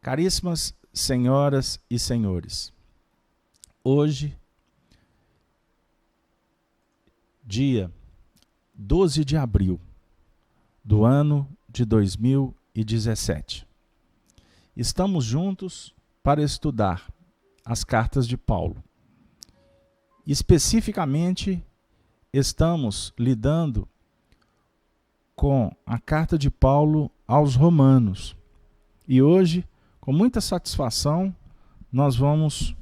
Caríssimas senhoras e senhores, hoje, dia 12 de abril do ano de 2017, estamos juntos para estudar as cartas de Paulo. Especificamente, estamos lidando com a carta de Paulo aos Romanos. E hoje, com muita satisfação, nós vamos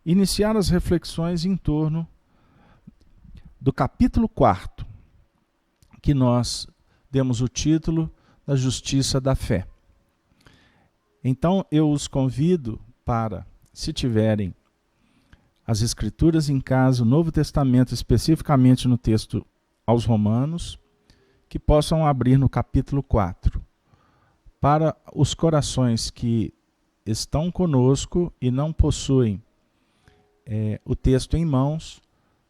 iniciar as reflexões em torno do capítulo 4, que nós demos o título da Justiça da Fé. Então, eu os convido para, se tiverem as Escrituras em casa, o Novo Testamento, especificamente no texto aos Romanos, que possam abrir no capítulo 4. Para os corações que estão conosco e não possuem o texto em mãos,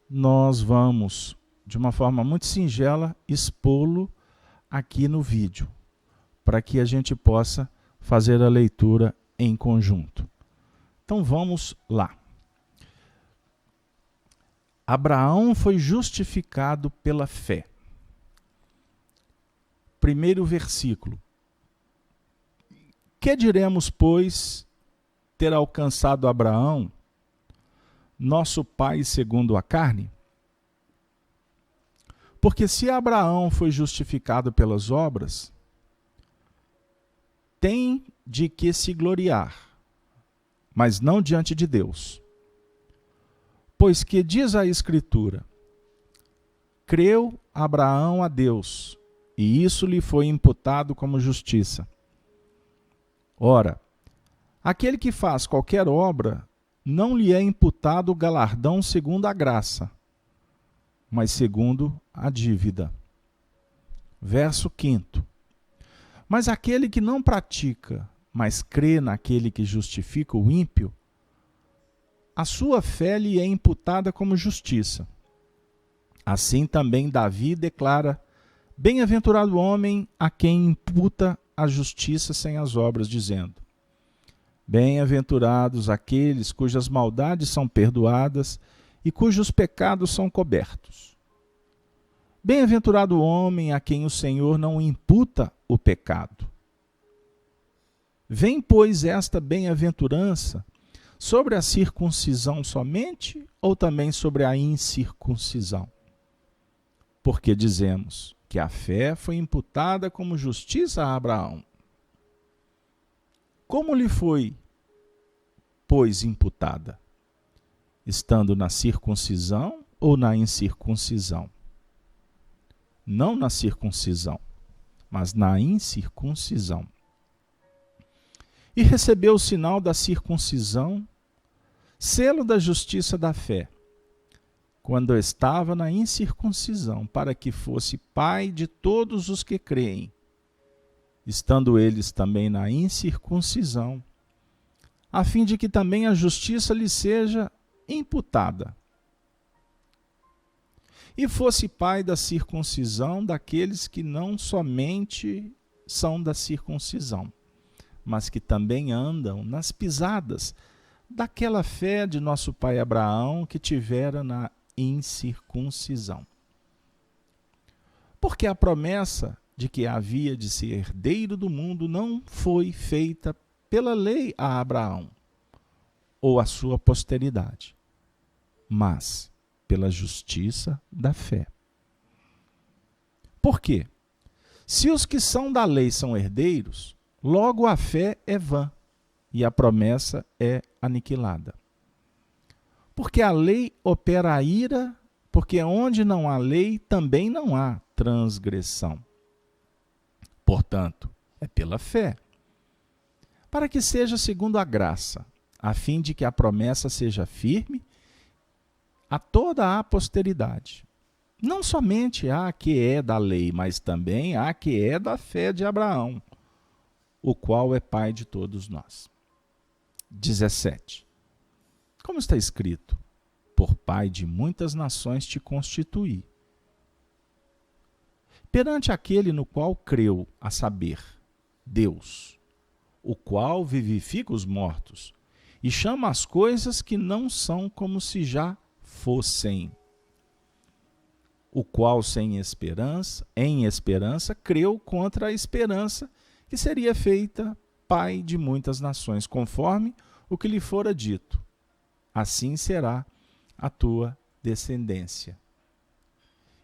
nós vamos, de uma forma muito singela, expô-lo aqui no vídeo, para que a gente possa fazer a leitura em conjunto. Então vamos lá. Abraão foi justificado pela fé. Primeiro versículo. Que diremos, pois, ter alcançado Abraão, nosso pai segundo a carne? Porque se Abraão foi justificado pelas obras, tem de que se gloriar, mas não diante de Deus. Pois que diz a Escritura, creu Abraão a Deus, e isso lhe foi imputado como justiça. Ora, aquele que faz qualquer obra, não lhe é imputado o galardão segundo a graça, mas segundo a dívida. Verso 5. Mas aquele que não pratica, mas crê naquele que justifica o ímpio, a sua fé lhe é imputada como justiça. Assim também Davi declara, bem-aventurado o homem a quem imputa a justiça sem as obras, dizendo, bem-aventurados aqueles cujas maldades são perdoadas e cujos pecados são cobertos. Bem-aventurado o homem a quem o Senhor não imputa o pecado. Vem, pois, esta bem-aventurança sobre a circuncisão somente ou também sobre a incircuncisão? Porque dizemos que a fé foi imputada como justiça a Abraão. Como lhe foi, pois, imputada? Estando na circuncisão ou na incircuncisão? Não na circuncisão, mas na incircuncisão. E recebeu o sinal da circuncisão, selo da justiça da fé, quando estava na incircuncisão, para que fosse pai de todos os que creem, estando eles também na incircuncisão, a fim de que também a justiça lhe seja imputada. E fosse pai da circuncisão daqueles que não somente são da circuncisão, mas que também andam nas pisadas daquela fé de nosso pai Abraão que tivera na incircuncisão. Porque a promessa de que havia de ser herdeiro do mundo não foi feita pela lei a Abraão ou a sua posteridade, mas pela justiça da fé. Por quê? Se os que são da lei são herdeiros, logo a fé é vã e a promessa é aniquilada. Porque a lei opera a ira, porque onde não há lei, também não há transgressão. Portanto, é pela fé, para que seja segundo a graça, a fim de que a promessa seja firme a toda a posteridade. Não somente a que é da lei, mas também a que é da fé de Abraão, o qual é pai de todos nós. 17. Como está escrito, por pai de muitas nações te constituí. Perante aquele no qual creu, a saber, Deus, o qual vivifica os mortos e chama as coisas que não são como se já fossem. O qual em esperança, creu contra a esperança que seria feita pai de muitas nações, conforme o que lhe fora dito. Assim será a tua descendência.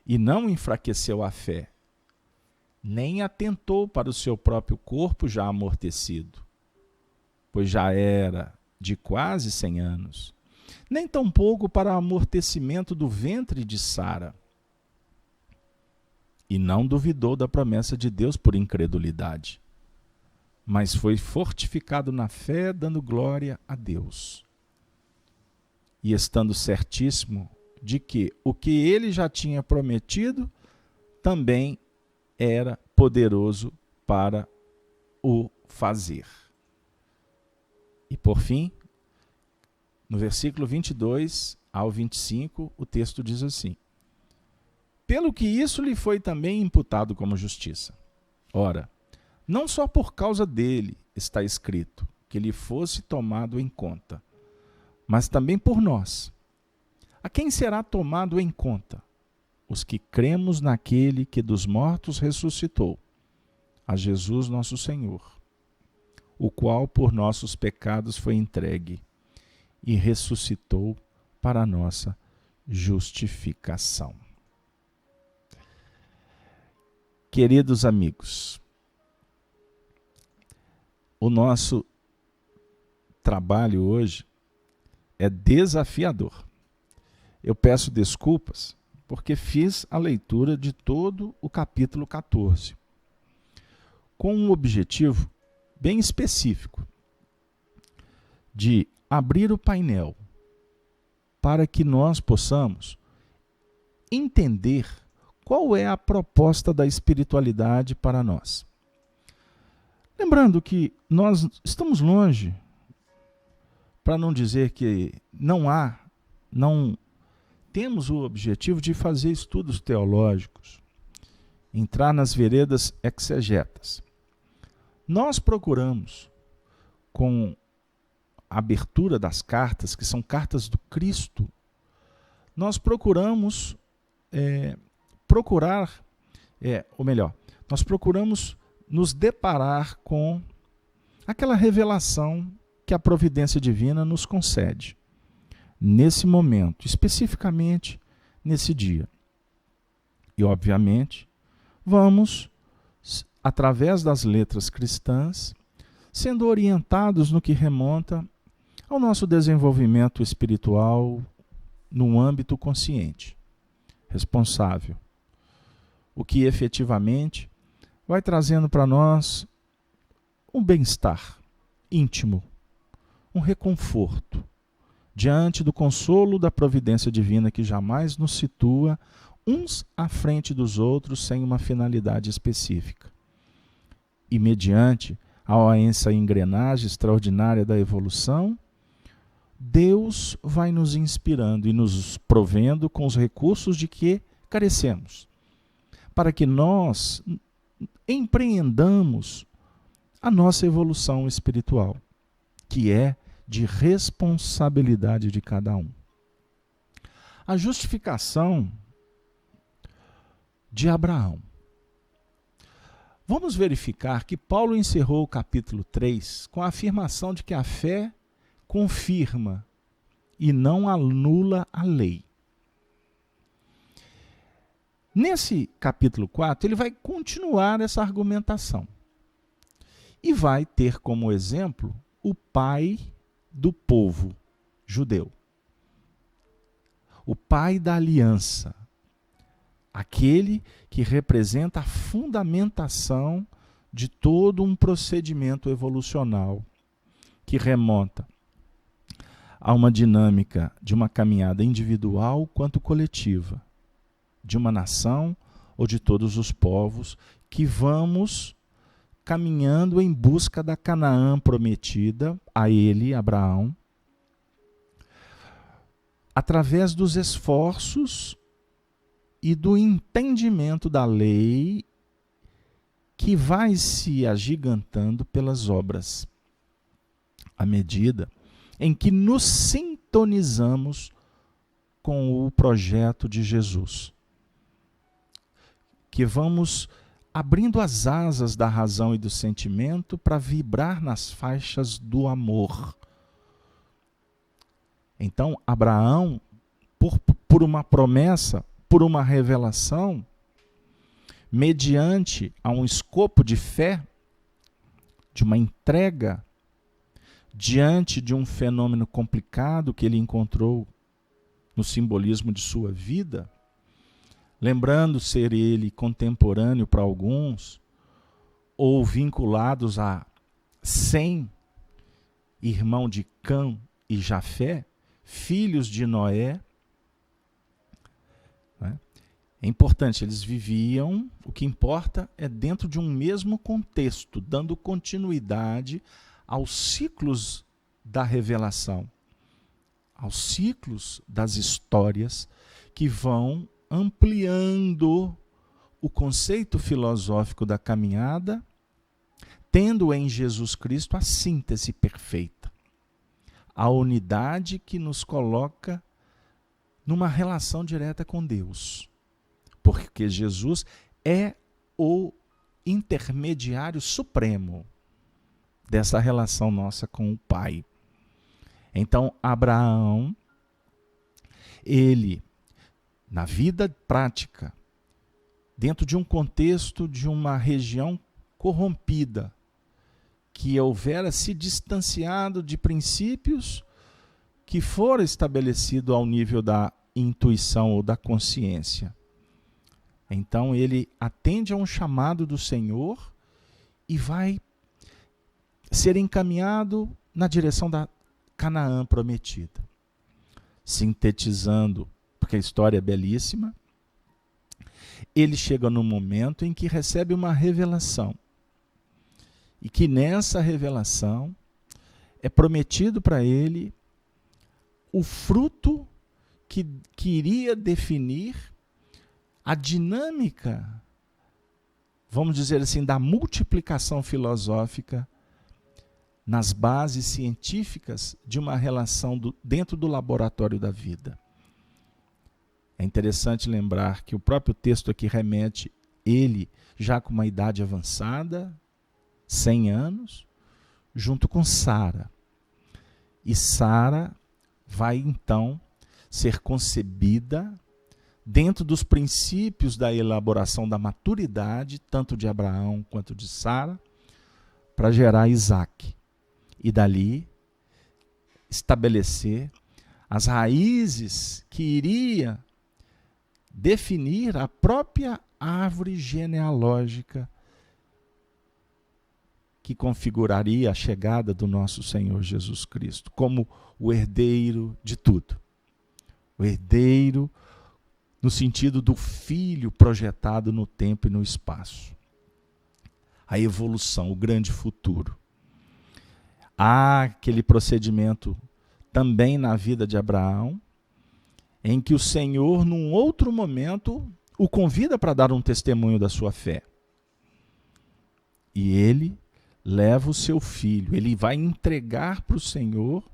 E não enfraqueceu a fé, nem atentou para o seu próprio corpo já amortecido, pois já era de quase 100 anos, nem tampouco para o amortecimento do ventre de Sara. E não duvidou da promessa de Deus por incredulidade, mas foi fortificado na fé, dando glória a Deus. E estando certíssimo de que o que ele já tinha prometido também era poderoso para o fazer. E por fim, no versículo 22 ao 25, o texto diz assim: pelo que isso lhe foi também imputado como justiça. Ora, não só por causa dele está escrito que ele fosse tomado em conta, mas também por nós. A quem será tomado em conta? Os que cremos naquele que dos mortos ressuscitou, a Jesus nosso Senhor, o qual por nossos pecados foi entregue e ressuscitou para a nossa justificação. Queridos amigos, o nosso trabalho hoje é desafiador. Eu peço desculpas porque fiz a leitura de todo o capítulo 14, com um objetivo bem específico, de abrir o painel para que nós possamos entender qual é a proposta da espiritualidade para nós. Lembrando que nós estamos longe, para não dizer que não temos o objetivo de fazer estudos teológicos, entrar nas veredas exegetas. Nós procuramos, com a abertura das cartas, que são cartas do Cristo, nós procuramos nós procuramos nos deparar com aquela revelação que a providência divina nos concede nesse momento, especificamente nesse dia. E, obviamente, vamos, através das letras cristãs, sendo orientados no que remonta ao nosso desenvolvimento espiritual no âmbito consciente, responsável, o que efetivamente vai trazendo para nós um bem-estar íntimo, um reconforto, diante do consolo da providência divina que jamais nos situa uns à frente dos outros sem uma finalidade específica. E mediante essa engrenagem extraordinária da evolução, Deus vai nos inspirando e nos provendo com os recursos de que carecemos, para que nós empreendamos a nossa evolução espiritual, que é de responsabilidade de cada um. A justificação de Abraão. Vamos verificar que Paulo encerrou o capítulo 3 com a afirmação de que a fé confirma e não anula a lei. Nesse capítulo 4, ele vai continuar essa argumentação e vai ter como exemplo o pai do povo judeu, o pai da aliança, aquele que representa a fundamentação de todo um procedimento evolucional que remonta a uma dinâmica de uma caminhada individual quanto coletiva, de uma nação ou de todos os povos que vamos caminhando em busca da Canaã prometida a ele, Abraão, através dos esforços e do entendimento da lei que vai se agigantando pelas obras. à medida em que nos sintonizamos com o projeto de Jesus. Que vamos abrindo as asas da razão e do sentimento para vibrar nas faixas do amor. Então, Abraão, por uma promessa, por uma revelação, mediante a um escopo de fé, de uma entrega, diante de um fenômeno complicado que ele encontrou no simbolismo de sua vida, lembrando ser ele contemporâneo para alguns, ou vinculados a Sem, irmão de Cã e Jafé, filhos de Noé. É importante, eles viviam, o que importa é dentro de um mesmo contexto, dando continuidade aos ciclos da revelação, aos ciclos das histórias que vão ampliando o conceito filosófico da caminhada, tendo em Jesus Cristo a síntese perfeita, a unidade que nos coloca numa relação direta com Deus. Porque Jesus é o intermediário supremo dessa relação nossa com o Pai. Então, Abraão, ele, na vida prática, dentro de um contexto de uma região corrompida, que houvera se distanciado de princípios que foram estabelecidos ao nível da intuição ou da consciência. Então ele atende a um chamado do Senhor e vai ser encaminhado na direção da Canaã prometida. Sintetizando, porque a história é belíssima, ele chega no momento em que recebe uma revelação. E que nessa revelação é prometido para ele o fruto que iria definir a dinâmica, vamos dizer assim, da multiplicação filosófica nas bases científicas de uma relação dentro do laboratório da vida. É interessante lembrar que o próprio texto aqui remete, ele já com uma idade avançada, 100 anos, junto com Sara. E Sara vai então ser concebida dentro dos princípios da elaboração da maturidade, tanto de Abraão quanto de Sara, para gerar Isaac. E dali estabelecer as raízes que iria definir a própria árvore genealógica que configuraria a chegada do nosso Senhor Jesus Cristo, como o herdeiro de tudo. O herdeiro no sentido do filho projetado no tempo e no espaço. A evolução, o grande futuro. Há aquele procedimento também na vida de Abraão, em que o Senhor, num outro momento, o convida para dar um testemunho da sua fé. E ele leva o seu filho, ele vai entregar para o Senhor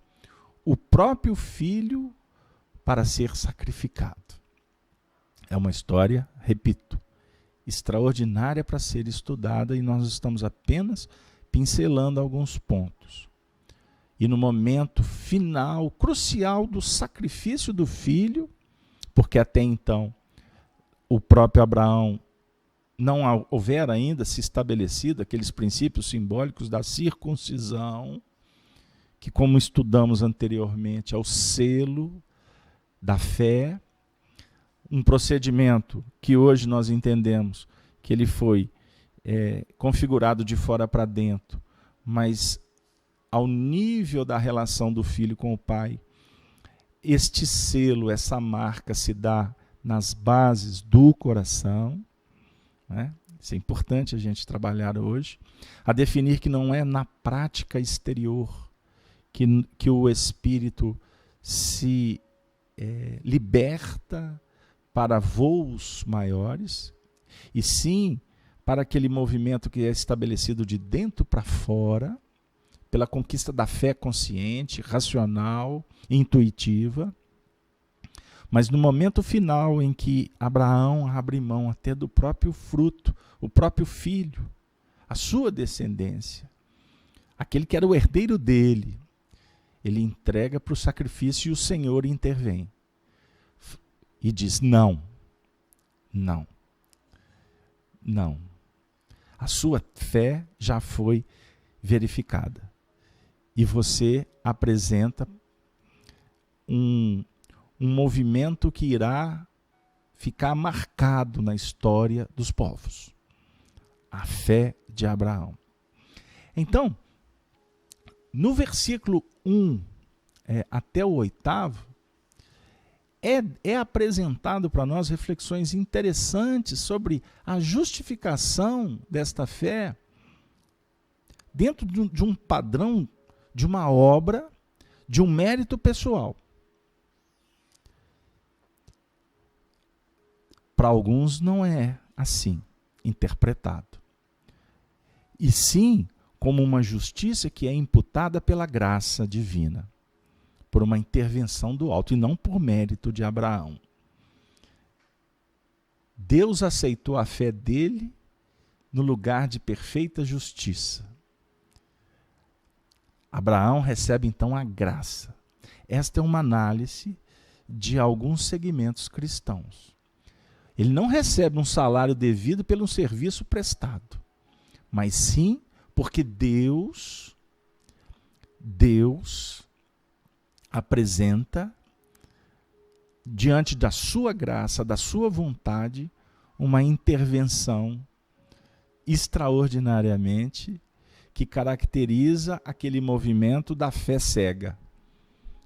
o próprio filho para ser sacrificado. É uma história, repito, extraordinária para ser estudada e nós estamos apenas pincelando alguns pontos. E no momento final, crucial do sacrifício do filho, porque até então o próprio Abraão não houvera ainda se estabelecido aqueles princípios simbólicos da circuncisão, que como estudamos anteriormente é o selo da fé, um procedimento que hoje nós entendemos que ele foi configurado de fora para dentro, mas ao nível da relação do filho com o pai, este selo, essa marca se dá nas bases do coração, né? Isso é importante a gente trabalhar hoje, a definir que não é na prática exterior que o espírito se liberta para voos maiores, e sim para aquele movimento que é estabelecido de dentro para fora, pela conquista da fé consciente, racional, intuitiva. Mas no momento final em que Abraão abre mão até do próprio fruto, o próprio filho, a sua descendência, aquele que era o herdeiro dele, ele entrega para o sacrifício e o Senhor intervém. E diz: não, não, não. A sua fé já foi verificada. E você apresenta um movimento que irá ficar marcado na história dos povos. A fé de Abraão. Então, no versículo 1 até o 8º, é apresentado para nós reflexões interessantes sobre a justificação desta fé dentro de um padrão, de uma obra, de um mérito pessoal. Para alguns não é assim interpretado. E sim como uma justiça que é imputada pela graça divina, por uma intervenção do alto e não por mérito de Abraão. Deus aceitou a fé dele no lugar de perfeita justiça. Abraão recebe então a graça. Esta é uma análise de alguns segmentos cristãos. Ele não recebe um salário devido pelo serviço prestado, mas sim porque Deus apresenta, diante da sua graça, da sua vontade, uma intervenção extraordinariamente que caracteriza aquele movimento da fé cega,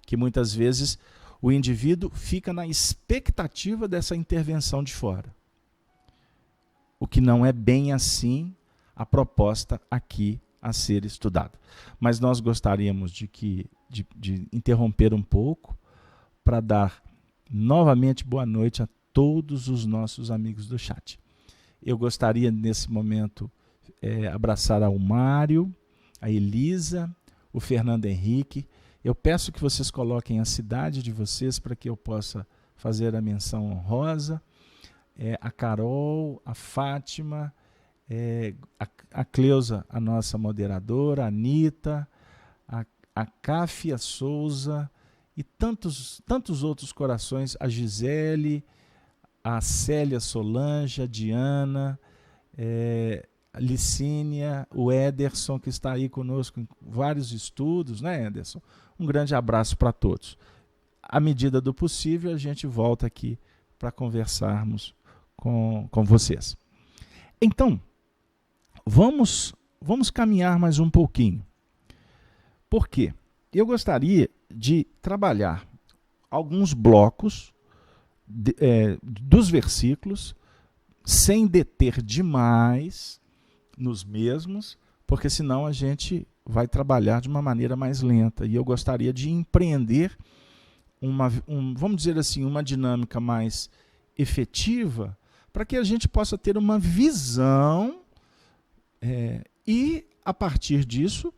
que muitas vezes o indivíduo fica na expectativa dessa intervenção de fora. O que não é bem assim a proposta aqui a ser estudada. Mas nós gostaríamos de interromper um pouco para dar novamente boa noite a todos os nossos amigos do chat. Eu gostaria nesse momento abraçar ao Mário, a Elisa, o Fernando Henrique. Eu peço que vocês coloquem a cidade de vocês para que eu possa fazer a menção honrosa. A Carol, a Fátima, a Cleusa, a nossa moderadora, a Anitta, a Cáfia Souza e tantos outros corações, a Gisele, a Célia Solange, a Diana, a Licínia, o Ederson, que está aí conosco em vários estudos, né, Ederson? Um grande abraço para todos. À medida do possível, a gente volta aqui para conversarmos com vocês. Então, vamos caminhar mais um pouquinho. Por quê? Eu gostaria de trabalhar alguns blocos dos versículos, sem deter demais nos mesmos, porque senão a gente vai trabalhar de uma maneira mais lenta. E eu gostaria de empreender vamos dizer assim, uma dinâmica mais efetiva, para que a gente possa ter uma visão e, a partir disso,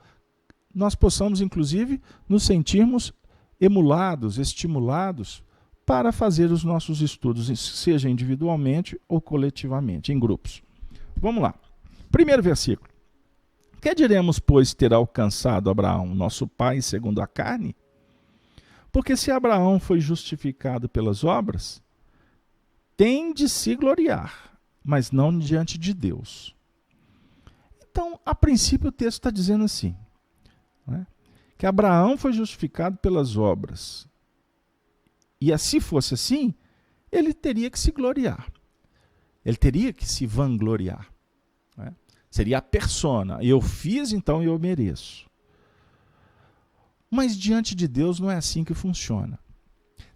nós possamos, inclusive, nos sentirmos emulados, estimulados para fazer os nossos estudos, seja individualmente ou coletivamente, em grupos. Vamos lá. Primeiro versículo. Que diremos, pois, ter alcançado Abraão, nosso pai, segundo a carne? Porque se Abraão foi justificado pelas obras, tem de se gloriar, mas não diante de Deus. Então, a princípio, o texto está dizendo assim, né, que Abraão foi justificado pelas obras. E se fosse assim, ele teria que se gloriar. Ele teria que se vangloriar. Né? Seria a persona. Eu fiz, então eu mereço. Mas diante de Deus não é assim que funciona.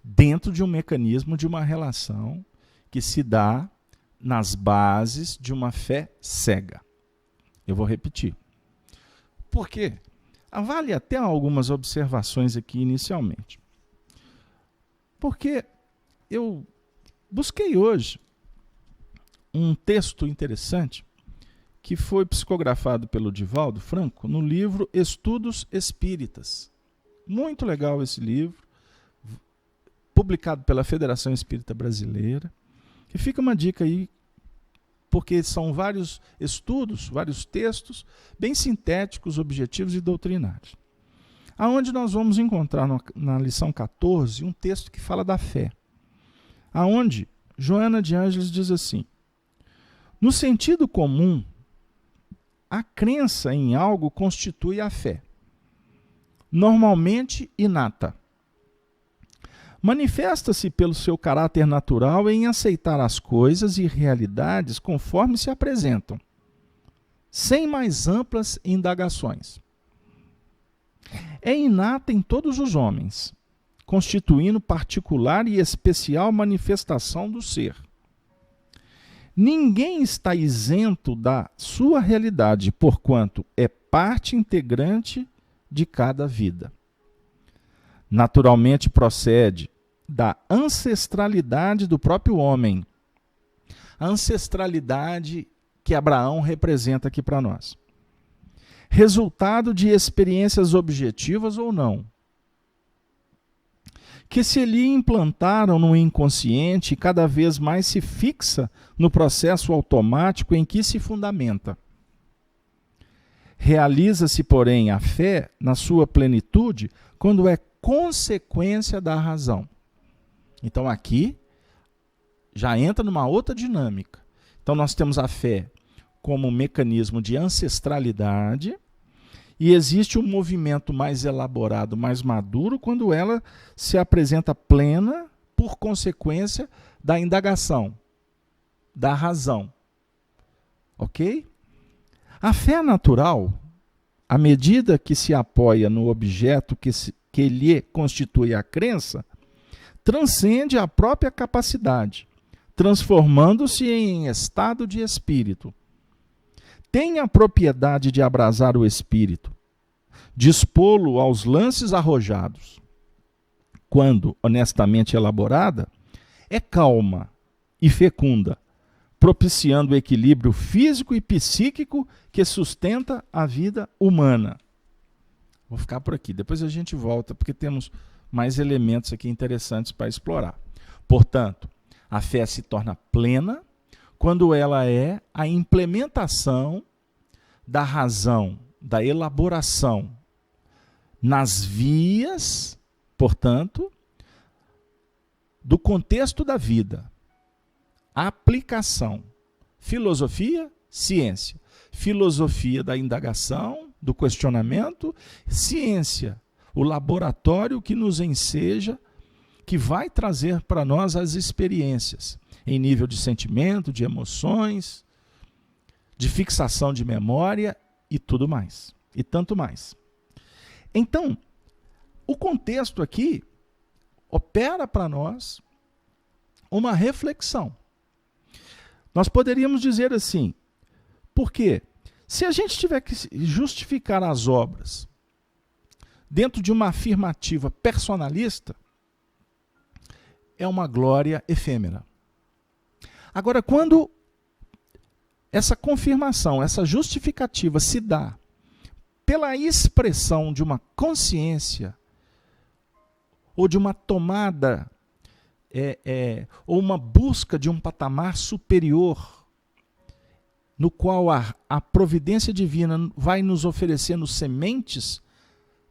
Dentro de um mecanismo de uma relação que se dá nas bases de uma fé cega. Eu vou repetir. Por quê? Vale até algumas observações aqui inicialmente. Porque eu busquei hoje um texto interessante que foi psicografado pelo Divaldo Franco no livro Estudos Espíritas. Muito legal esse livro, publicado pela Federação Espírita Brasileira. E fica uma dica aí, porque são vários estudos, vários textos, bem sintéticos, objetivos e doutrinários. Aonde nós vamos encontrar na lição 14 um texto que fala da fé. Aonde Joana de Ângeles diz assim: no sentido comum, a crença em algo constitui a fé, normalmente inata. Manifesta-se pelo seu caráter natural em aceitar as coisas e realidades conforme se apresentam, sem mais amplas indagações. É inata em todos os homens, constituindo particular e especial manifestação do ser. Ninguém está isento da sua realidade, porquanto é parte integrante de cada vida. Naturalmente procede da ancestralidade do próprio homem. A ancestralidade que Abraão representa aqui para nós. Resultado de experiências objetivas ou não, que se lhe implantaram no inconsciente e cada vez mais se fixa no processo automático em que se fundamenta. Realiza-se, porém, a fé na sua plenitude quando é consequência da razão. Então aqui já entra numa outra dinâmica. Então nós temos a fé como um mecanismo de ancestralidade e existe um movimento mais elaborado, mais maduro, quando ela se apresenta plena por consequência da indagação, da razão. Ok? A fé natural, à medida que se apoia no objeto que lhe constitui a crença, transcende a própria capacidade, transformando-se em estado de espírito. Tem a propriedade de abrasar o espírito, dispô-lo aos lances arrojados. Quando honestamente elaborada, é calma e fecunda, propiciando o equilíbrio físico e psíquico que sustenta a vida humana. Vou ficar por aqui, depois a gente volta, porque temos mais elementos aqui interessantes para explorar. Portanto, a fé se torna plena quando ela é a implementação da razão, da elaboração, nas vias, portanto, do contexto da vida. A aplicação, filosofia, ciência. Filosofia da indagação, do questionamento, ciência, o laboratório que nos enseja, que vai trazer para nós as experiências, em nível de sentimento, de emoções, de fixação de memória e tudo mais, e tanto mais. Então, o contexto aqui opera para nós uma reflexão. Nós poderíamos dizer assim, porque se a gente tiver que justificar as obras dentro de uma afirmativa personalista, é uma glória efêmera. Agora, quando essa confirmação, essa justificativa se dá pela expressão de uma consciência ou de uma tomada ou uma busca de um patamar superior, no qual a providência divina vai nos oferecendo sementes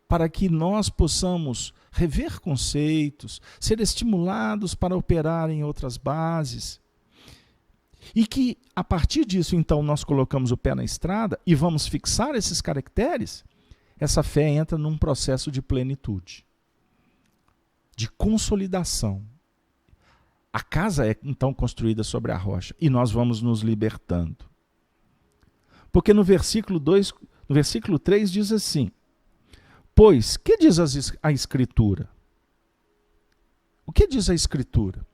para que nós possamos rever conceitos, ser estimulados para operar em outras bases. E que, a partir disso, então, nós colocamos o pé na estrada e vamos fixar esses caracteres, essa fé entra num processo de plenitude, de consolidação. A casa é, então, construída sobre a rocha e nós vamos nos libertando. Porque no versículo 3 diz assim: pois, que diz a Escritura? O que diz a Escritura?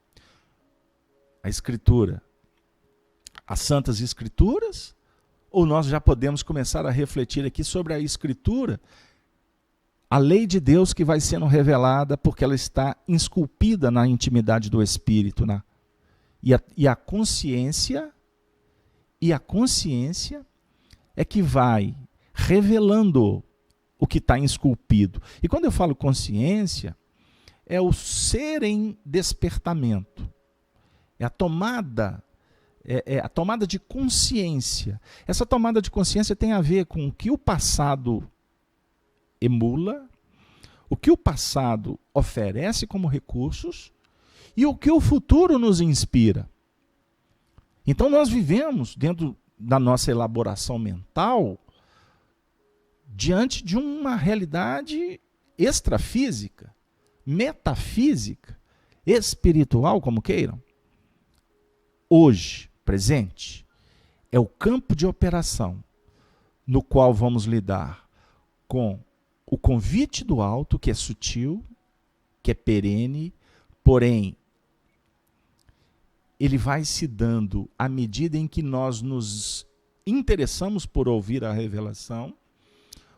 A Escritura, as Santas Escrituras? Ou nós já podemos começar a refletir aqui sobre a Escritura, a lei de Deus que vai sendo revelada porque ela está esculpida na intimidade do Espírito, e a consciência é que vai revelando o que está esculpido. E quando eu falo consciência, é o ser em despertamento. É a tomada de consciência. Essa tomada de consciência tem a ver com o que o passado emula, o que o passado oferece como recursos e o que o futuro nos inspira. Então nós vivemos, dentro da nossa elaboração mental, diante de uma realidade extrafísica, metafísica, espiritual, como queiram. Hoje, presente, é o campo de operação no qual vamos lidar com o convite do alto, que é sutil, que é perene, porém, ele vai se dando à medida em que nós nos interessamos por ouvir a revelação,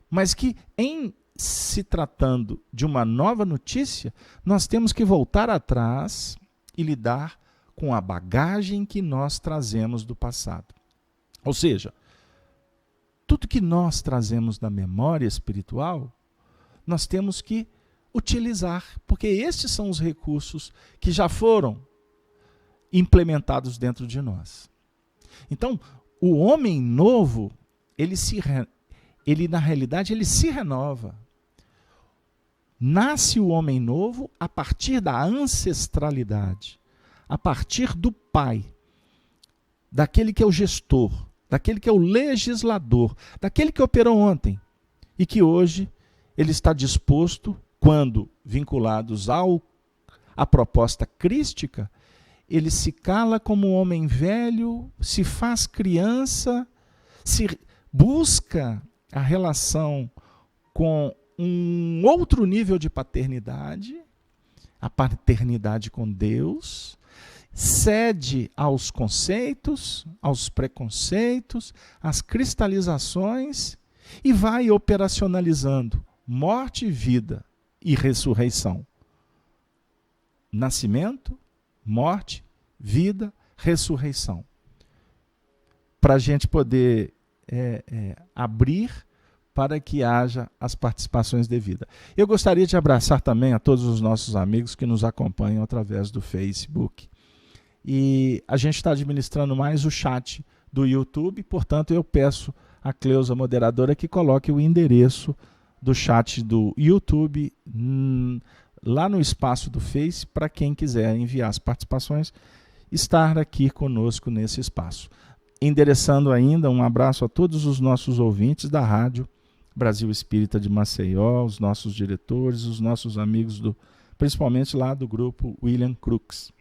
mas que, em se tratando de uma nova notícia, nós temos que voltar atrás e lidar com a bagagem que nós trazemos do passado. Ou seja, tudo que nós trazemos da memória espiritual, nós temos que utilizar, porque estes são os recursos que já foram implementados dentro de nós. Então, o homem novo, ele na realidade, ele se renova. Nasce o homem novo a partir da ancestralidade, a partir do pai, daquele que é o gestor, daquele que é o legislador, daquele que operou ontem e que hoje ele está disposto, quando vinculados à proposta crística, ele se cala como um homem velho, se faz criança, se busca a relação com um outro nível de paternidade, a paternidade com Deus, cede aos conceitos, aos preconceitos, às cristalizações e vai operacionalizando morte, vida e ressurreição. Nascimento, morte, vida, ressurreição. Para a gente poder abrir para que haja as participações devidas. Eu gostaria de abraçar também a todos os nossos amigos que nos acompanham através do Facebook. E a gente está administrando mais o chat do YouTube, portanto eu peço à Cleusa, moderadora, que coloque o endereço do chat do YouTube lá no espaço do Face, para quem quiser enviar as participações, estar aqui conosco nesse espaço. Endereçando ainda um abraço a todos os nossos ouvintes da Rádio Brasil Espírita de Maceió, os nossos diretores, os nossos amigos, principalmente lá do grupo William Crookes.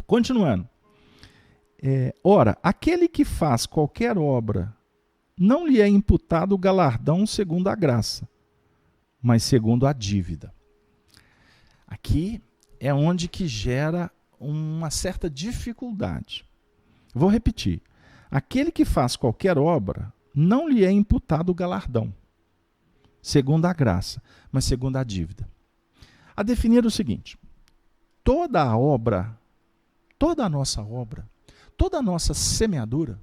Continuando. Ora, aquele que faz qualquer obra, não lhe é imputado o galardão segundo a graça, mas segundo a dívida. Aqui é onde que gera uma certa dificuldade. Vou repetir. Aquele que faz qualquer obra, não lhe é imputado o galardão, segundo a graça, mas segundo a dívida. A definir o seguinte: toda a obra, toda a nossa obra, toda a nossa semeadura,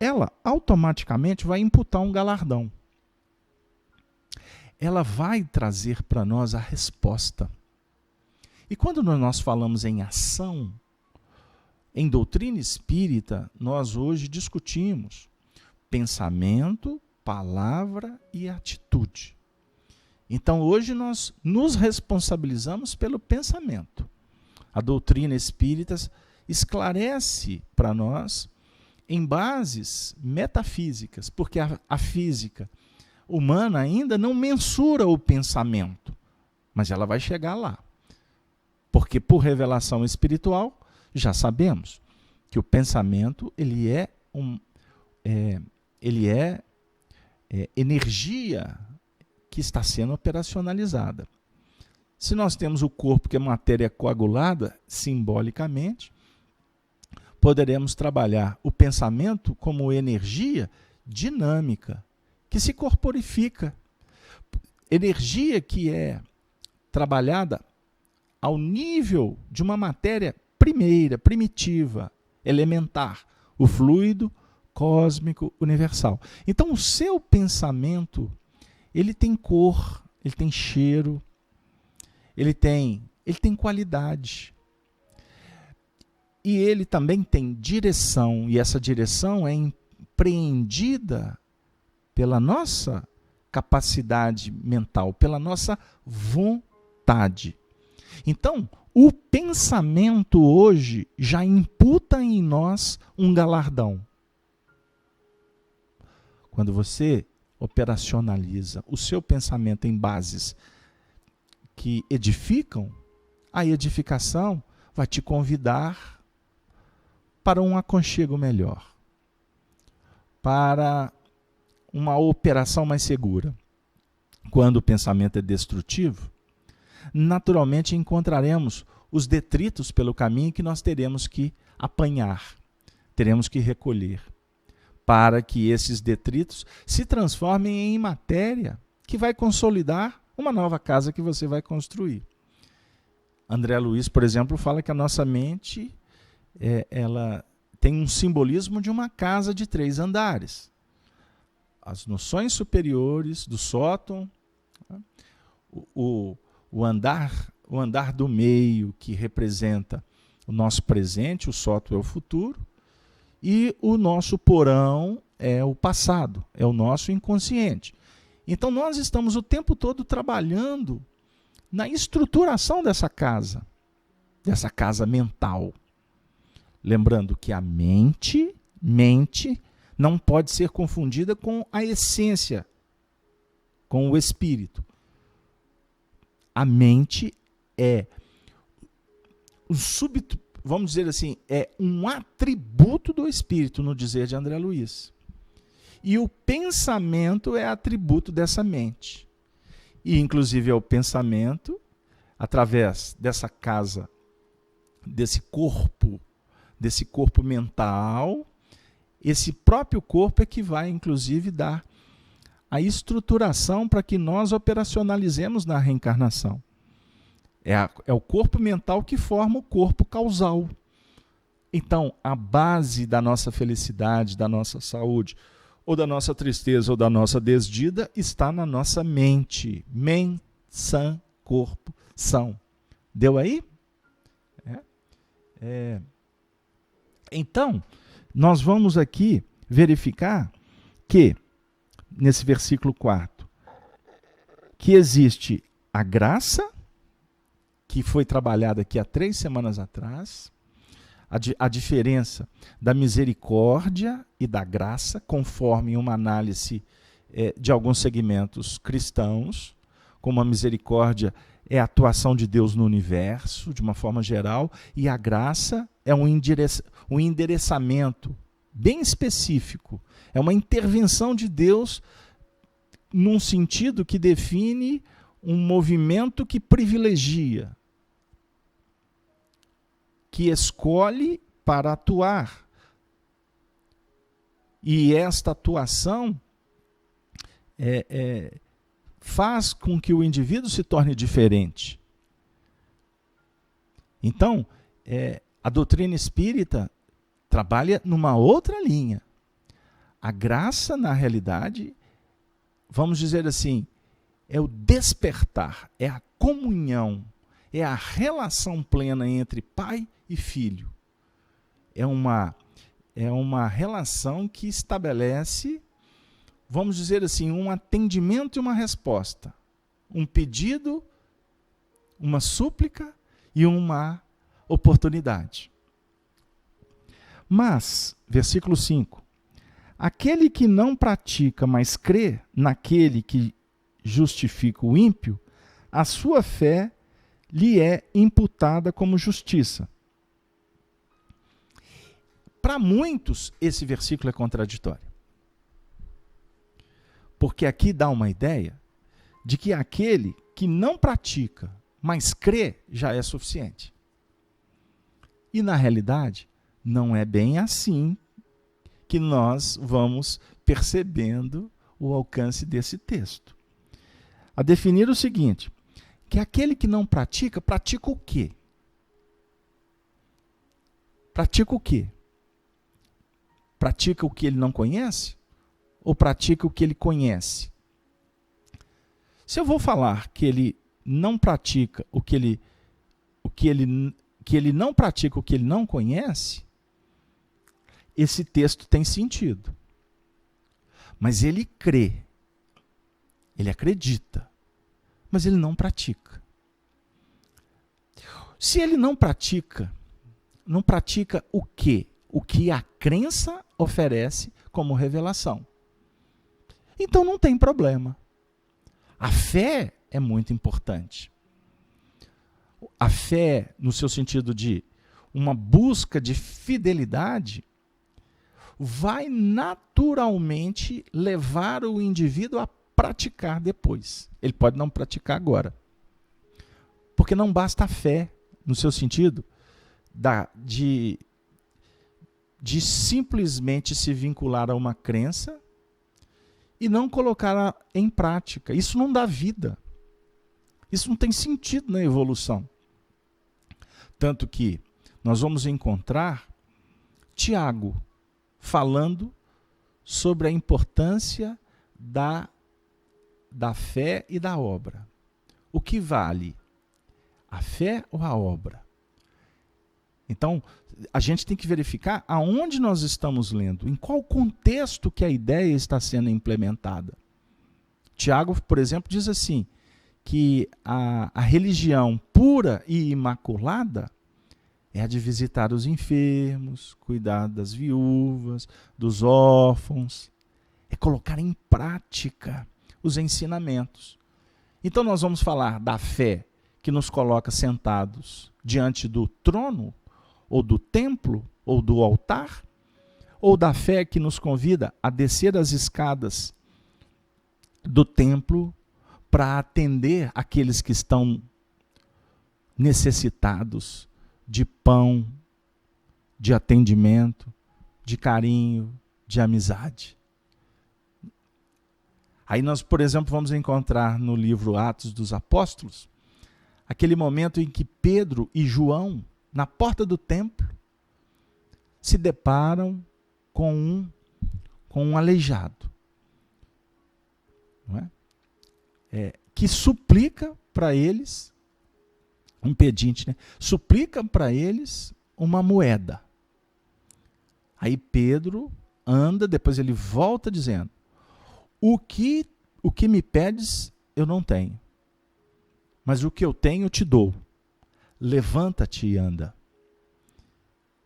ela automaticamente vai imputar um galardão. Ela vai trazer para nós a resposta. E quando nós falamos em ação, em doutrina espírita, nós hoje discutimos pensamento, palavra e atitude. Então, hoje nós nos responsabilizamos pelo pensamento. A doutrina espírita esclarece para nós em bases metafísicas, porque a física humana ainda não mensura o pensamento, mas ela vai chegar lá. Porque por revelação espiritual, já sabemos que o pensamento ele é energia que está sendo operacionalizada. Se nós temos o corpo que é matéria coagulada, simbolicamente, poderemos trabalhar o pensamento como energia dinâmica, que se corporifica. Energia que é trabalhada ao nível de uma matéria primeira, primitiva, elementar. O fluido cósmico, universal. Então, o seu pensamento, ele tem cor, ele tem cheiro, ele tem qualidade. E ele também tem direção, e essa direção é empreendida pela nossa capacidade mental, pela nossa vontade. Então, o pensamento hoje já imputa em nós um galardão. Quando você operacionaliza o seu pensamento em bases que edificam, a edificação vai te convidar para um aconchego melhor, para uma operação mais segura. Quando o pensamento é destrutivo, naturalmente encontraremos os detritos pelo caminho que nós teremos que apanhar, teremos que recolher, para que esses detritos se transformem em matéria que vai consolidar uma nova casa que você vai construir. André Luiz, por exemplo, fala que a nossa mente ela tem um simbolismo de uma casa de 3 andares. As noções superiores do sótão, o andar do meio, que representa o nosso presente, o sótão é o futuro, e o nosso porão é o passado, é o nosso inconsciente. Então nós estamos o tempo todo trabalhando na estruturação dessa casa mental. Lembrando que a mente não pode ser confundida com a essência, com o espírito. A mente é vamos dizer assim, é um atributo do espírito, no dizer de André Luiz. E o pensamento é atributo dessa mente. E inclusive é o pensamento, através dessa casa, desse corpo mental, esse próprio corpo é que vai inclusive dar a estruturação para que nós operacionalizemos na reencarnação. É o corpo mental que forma o corpo causal. Então, a base da nossa felicidade, da nossa saúde, ou da nossa tristeza, ou da nossa desdida, está na nossa mente. Mensã, corpo, são. Deu aí? Então, nós vamos aqui verificar que, nesse versículo 4, que existe a graça, que foi trabalhada aqui há 3 semanas atrás, a diferença da misericórdia e da graça, conforme uma análise de alguns segmentos cristãos, como a misericórdia é a atuação de Deus no universo, de uma forma geral, e a graça é um endereçamento bem específico, é uma intervenção de Deus num sentido que define um movimento que privilegia, que escolhe para atuar. E esta atuação faz com que o indivíduo se torne diferente. Então, a doutrina espírita trabalha numa outra linha. A graça, na realidade, vamos dizer assim, é o despertar, é a comunhão, é a relação plena entre pai e filho. É uma relação que estabelece, vamos dizer assim, um atendimento e uma resposta. Um pedido, uma súplica e uma oportunidade. Mas, versículo 5, aquele que não pratica, mas crê naquele que justifica o ímpio, a sua fé lhe é imputada como justiça. Para muitos, esse versículo é contraditório. Porque aqui dá uma ideia de que aquele que não pratica, mas crê, já é suficiente. E na realidade, não é bem assim que nós vamos percebendo o alcance desse texto. A definir o seguinte, que aquele que não pratica, pratica o quê? Pratica o quê? pratica o que ele não conhece ou pratica o que ele conhece? Se eu vou falar que ele não pratica que ele não pratica o que ele não conhece, esse texto tem sentido. Mas ele crê, ele acredita, mas ele não pratica. Se ele não pratica o quê? O que a crença oferece como revelação. Então não tem problema. A fé é muito importante. A fé, no seu sentido de uma busca de fidelidade, vai naturalmente levar o indivíduo a praticar depois. Ele pode não praticar agora. Porque não basta a fé, no seu sentido de simplesmente se vincular a uma crença e não colocá-la em prática. Isso não dá vida. Isso não tem sentido na evolução. Tanto que nós vamos encontrar Tiago falando sobre a importância da fé e da obra. O que vale? A fé ou a obra? Então, a gente tem que verificar aonde nós estamos lendo, em qual contexto que a ideia está sendo implementada. Tiago, por exemplo, diz assim, que a religião pura e imaculada é a de visitar os enfermos, cuidar das viúvas, dos órfãos, é colocar em prática os ensinamentos. Então nós vamos falar da fé que nos coloca sentados diante do trono, ou do templo, ou do altar, ou da fé que nos convida a descer as escadas do templo para atender aqueles que estão necessitados de pão, de atendimento, de carinho, de amizade. Aí nós, por exemplo, vamos encontrar no livro Atos dos Apóstolos, aquele momento em que Pedro e João, na porta do templo, se deparam com um aleijado, não é? Que suplica para eles, um pedinte, né? Suplica para eles uma moeda. Aí Pedro anda, depois ele volta dizendo, o que me pedes eu não tenho, mas o que eu tenho eu te dou. Levanta-te e anda.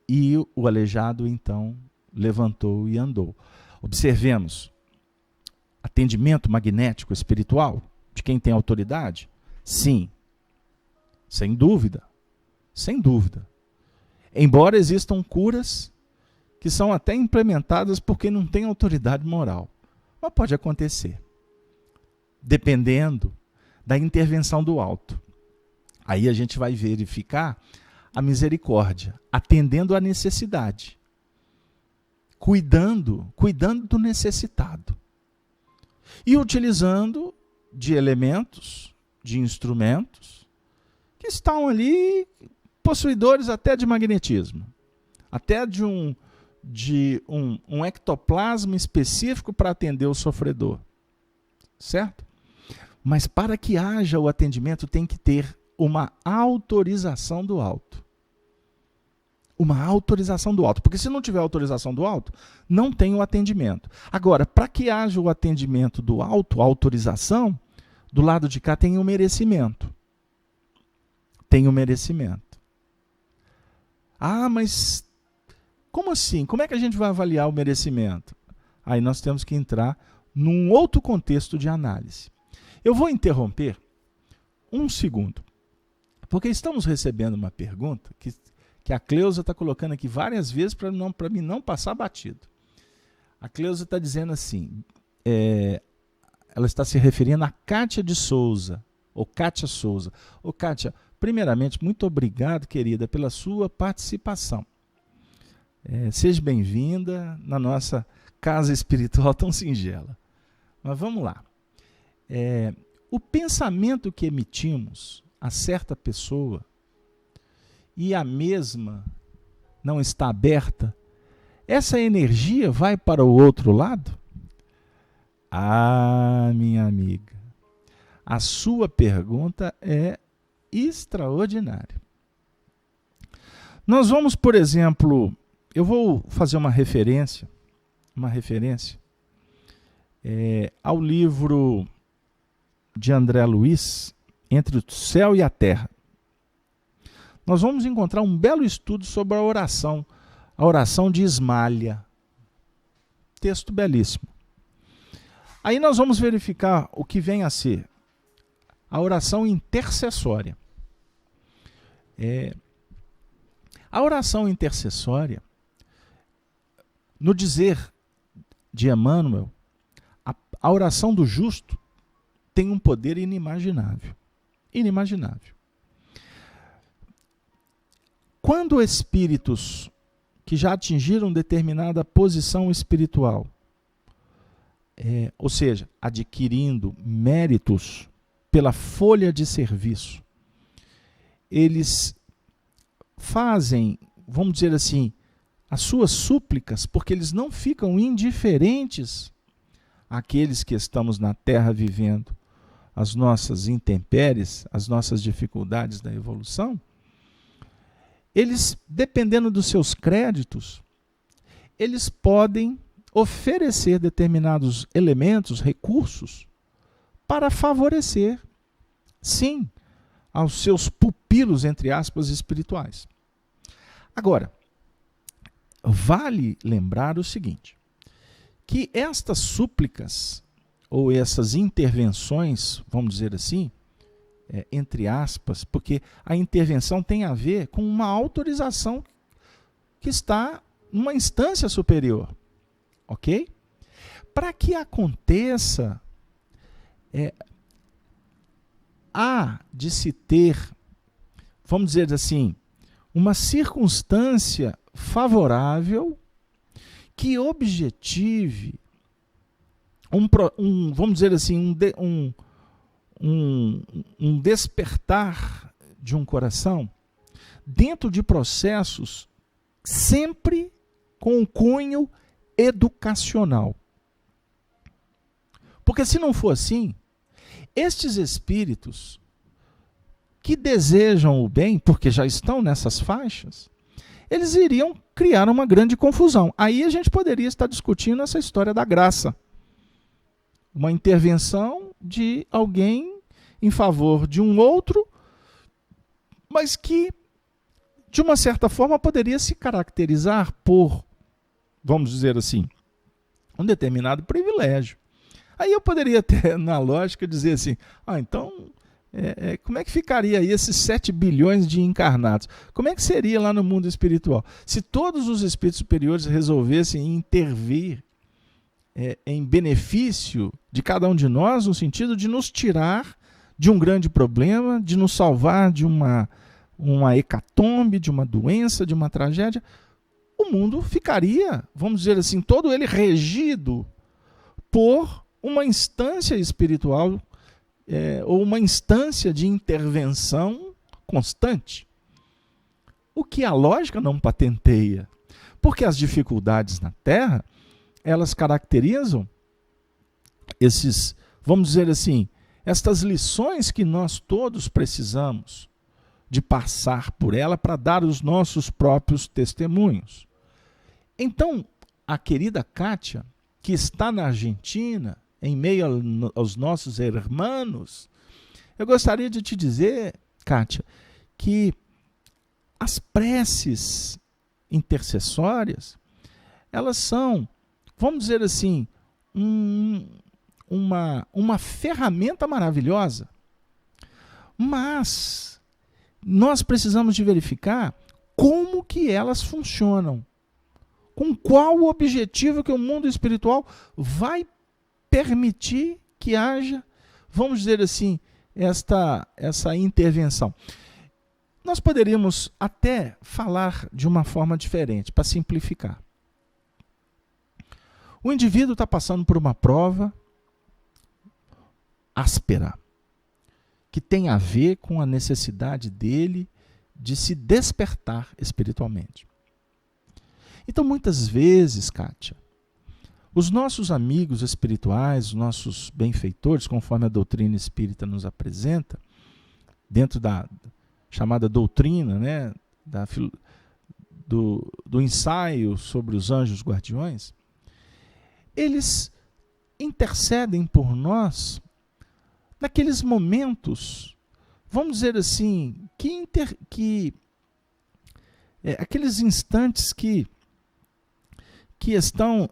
E o aleijado então levantou e andou. Observemos, atendimento magnético espiritual de quem tem autoridade? Sim, sem dúvida, sem dúvida. Embora existam curas que são até implementadas por quem não tem autoridade moral. Mas pode acontecer, dependendo da intervenção do alto. Aí a gente vai verificar a misericórdia, atendendo à necessidade, cuidando do necessitado e utilizando de elementos, de instrumentos que estão ali possuidores até de magnetismo, até de um ectoplasma específico para atender o sofredor, certo? Mas para que haja o atendimento tem que ter uma autorização do alto. Uma autorização do alto. Porque se não tiver autorização do alto, não tem o atendimento. Agora, para que haja o atendimento do alto, a autorização, do lado de cá tem o merecimento. Tem o merecimento. Ah, mas como assim? Como é que a gente vai avaliar o merecimento? Aí nós temos que entrar num outro contexto de análise. Eu vou interromper um segundo, porque estamos recebendo uma pergunta que a Cleusa está colocando aqui várias vezes para mim não passar batido. A Cleusa está dizendo assim, ela está se referindo a Kátia de Souza, ou Kátia Souza. Ô Kátia, primeiramente, muito obrigado, querida, pela sua participação. Seja bem-vinda na nossa casa espiritual tão singela. Mas vamos lá. O pensamento que emitimos a certa pessoa e a mesma não está aberta, essa energia vai para o outro lado? Ah, minha amiga, a sua pergunta é extraordinária. Nós vamos, por exemplo, eu vou fazer uma referência ao livro de André Luiz, Entre o Céu e a Terra. Nós vamos encontrar um belo estudo sobre a oração de Ismalha. Texto belíssimo. Aí nós vamos verificar o que vem a ser a oração intercessória. A oração intercessória, no dizer de Emmanuel, a oração do justo tem um poder inimaginável. Inimaginável. Quando espíritos que já atingiram determinada posição espiritual, ou seja, adquirindo méritos pela folha de serviço, eles fazem, vamos dizer assim, as suas súplicas, porque eles não ficam indiferentes àqueles que estamos na Terra vivendo as nossas intempéries, as nossas dificuldades da evolução. Eles, dependendo dos seus créditos, eles podem oferecer determinados elementos, recursos, para favorecer, sim, aos seus pupilos, entre aspas, espirituais. Agora, vale lembrar o seguinte, que estas súplicas, ou essas intervenções, vamos dizer assim, entre aspas, porque a intervenção tem a ver com uma autorização que está numa instância superior, ok? Para que aconteça, há de se ter, vamos dizer assim, uma circunstância favorável que objetive vamos dizer assim, um despertar de um coração dentro de processos sempre com um cunho educacional. Porque se não for assim, estes espíritos que desejam o bem, porque já estão nessas faixas, eles iriam criar uma grande confusão. Aí a gente poderia estar discutindo essa história da graça. Uma intervenção de alguém em favor de um outro, mas que, de uma certa forma, poderia se caracterizar por, vamos dizer assim, um determinado privilégio. Aí eu poderia até, na lógica, dizer assim, então, como é que ficaria aí esses 7 bilhões de encarnados? Como é que seria lá no mundo espiritual? Se todos os espíritos superiores resolvessem intervir em benefício de cada um de nós, no sentido de nos tirar de um grande problema, de nos salvar de uma hecatombe, de uma doença, de uma tragédia, o mundo ficaria, vamos dizer assim, todo ele regido por uma instância espiritual ou uma instância de intervenção constante. O que a lógica não patenteia, porque as dificuldades na Terra, elas caracterizam esses, vamos dizer assim, estas lições que nós todos precisamos de passar por ela para dar os nossos próprios testemunhos. Então, a querida Kátia, que está na Argentina, em meio aos nossos irmãos, eu gostaria de te dizer, Kátia, que as preces intercessórias, elas são, vamos dizer assim, uma ferramenta maravilhosa, mas nós precisamos de verificar como que elas funcionam, com qual o objetivo que o mundo espiritual vai permitir que haja, vamos dizer assim, essa intervenção. Nós poderíamos até falar de uma forma diferente, para simplificar. O indivíduo está passando por uma prova áspera, que tem a ver com a necessidade dele de se despertar espiritualmente. Então, muitas vezes, Kátia, os nossos amigos espirituais, os nossos benfeitores, conforme a doutrina espírita nos apresenta, dentro da chamada doutrina, né, do ensaio sobre os anjos guardiões, eles intercedem por nós naqueles momentos, vamos dizer assim, aqueles instantes que estão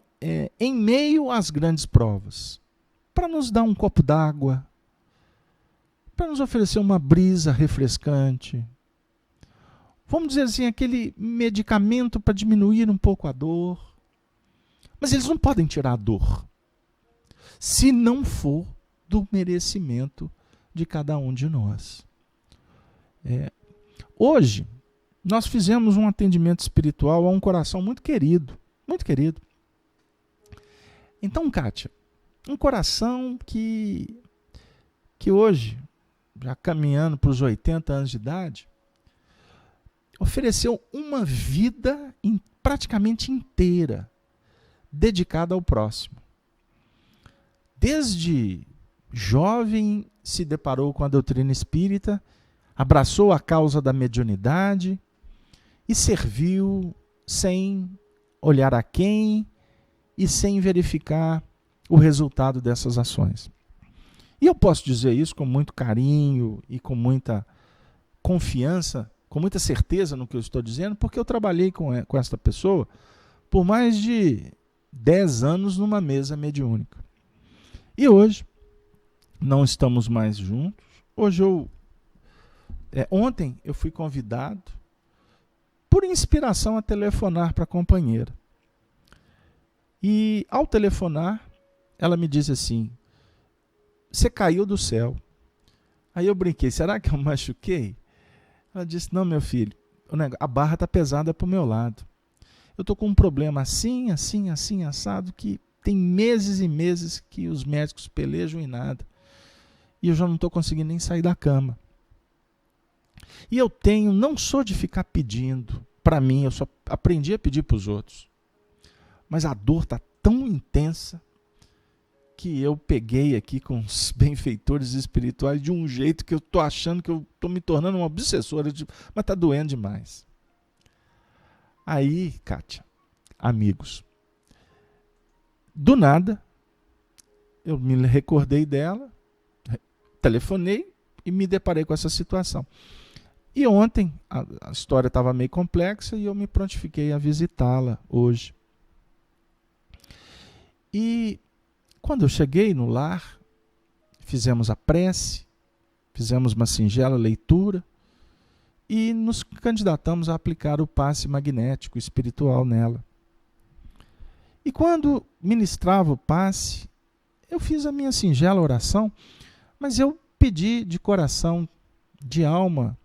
em meio às grandes provas, para nos dar um copo d'água, para nos oferecer uma brisa refrescante, vamos dizer assim, aquele medicamento para diminuir um pouco a dor. Mas eles não podem tirar a dor, se não for do merecimento de cada um de nós. Hoje, nós fizemos um atendimento espiritual a um coração muito querido, muito querido. Então, Kátia, um coração que hoje, já caminhando para os 80 anos de idade, ofereceu uma vida praticamente inteira dedicada ao próximo. Desde jovem se deparou com a doutrina espírita, abraçou a causa da mediunidade e serviu sem olhar a quem e sem verificar o resultado dessas ações. E eu posso dizer isso com muito carinho e com muita confiança, com muita certeza no que eu estou dizendo, porque eu trabalhei com esta pessoa por mais de 10 anos numa mesa mediúnica. E hoje, não estamos mais juntos. Ontem eu fui convidado, por inspiração, a telefonar para a companheira. E ao telefonar, ela me disse assim: você caiu do céu. Aí eu brinquei: será que eu machuquei? Ela disse: não, meu filho, a barra está pesada para o meu lado. Eu estou com um problema assim, assim, assim, assado, que tem meses e meses que os médicos pelejam e nada. E eu já não estou conseguindo nem sair da cama. E eu não sou de ficar pedindo para mim, eu só aprendi a pedir para os outros. Mas a dor está tão intensa que eu peguei aqui com os benfeitores espirituais de um jeito que eu estou achando que eu estou me tornando uma obsessora, mas está doendo demais. Aí, Kátia, amigos, do nada, eu me recordei dela, telefonei e me deparei com essa situação. E ontem, a história estava meio complexa e eu me prontifiquei a visitá-la hoje. E quando eu cheguei no lar, fizemos a prece, fizemos uma singela leitura e nos candidatamos a aplicar o passe magnético espiritual nela. E quando ministrava o passe, eu fiz a minha singela oração, mas eu pedi de coração, de alma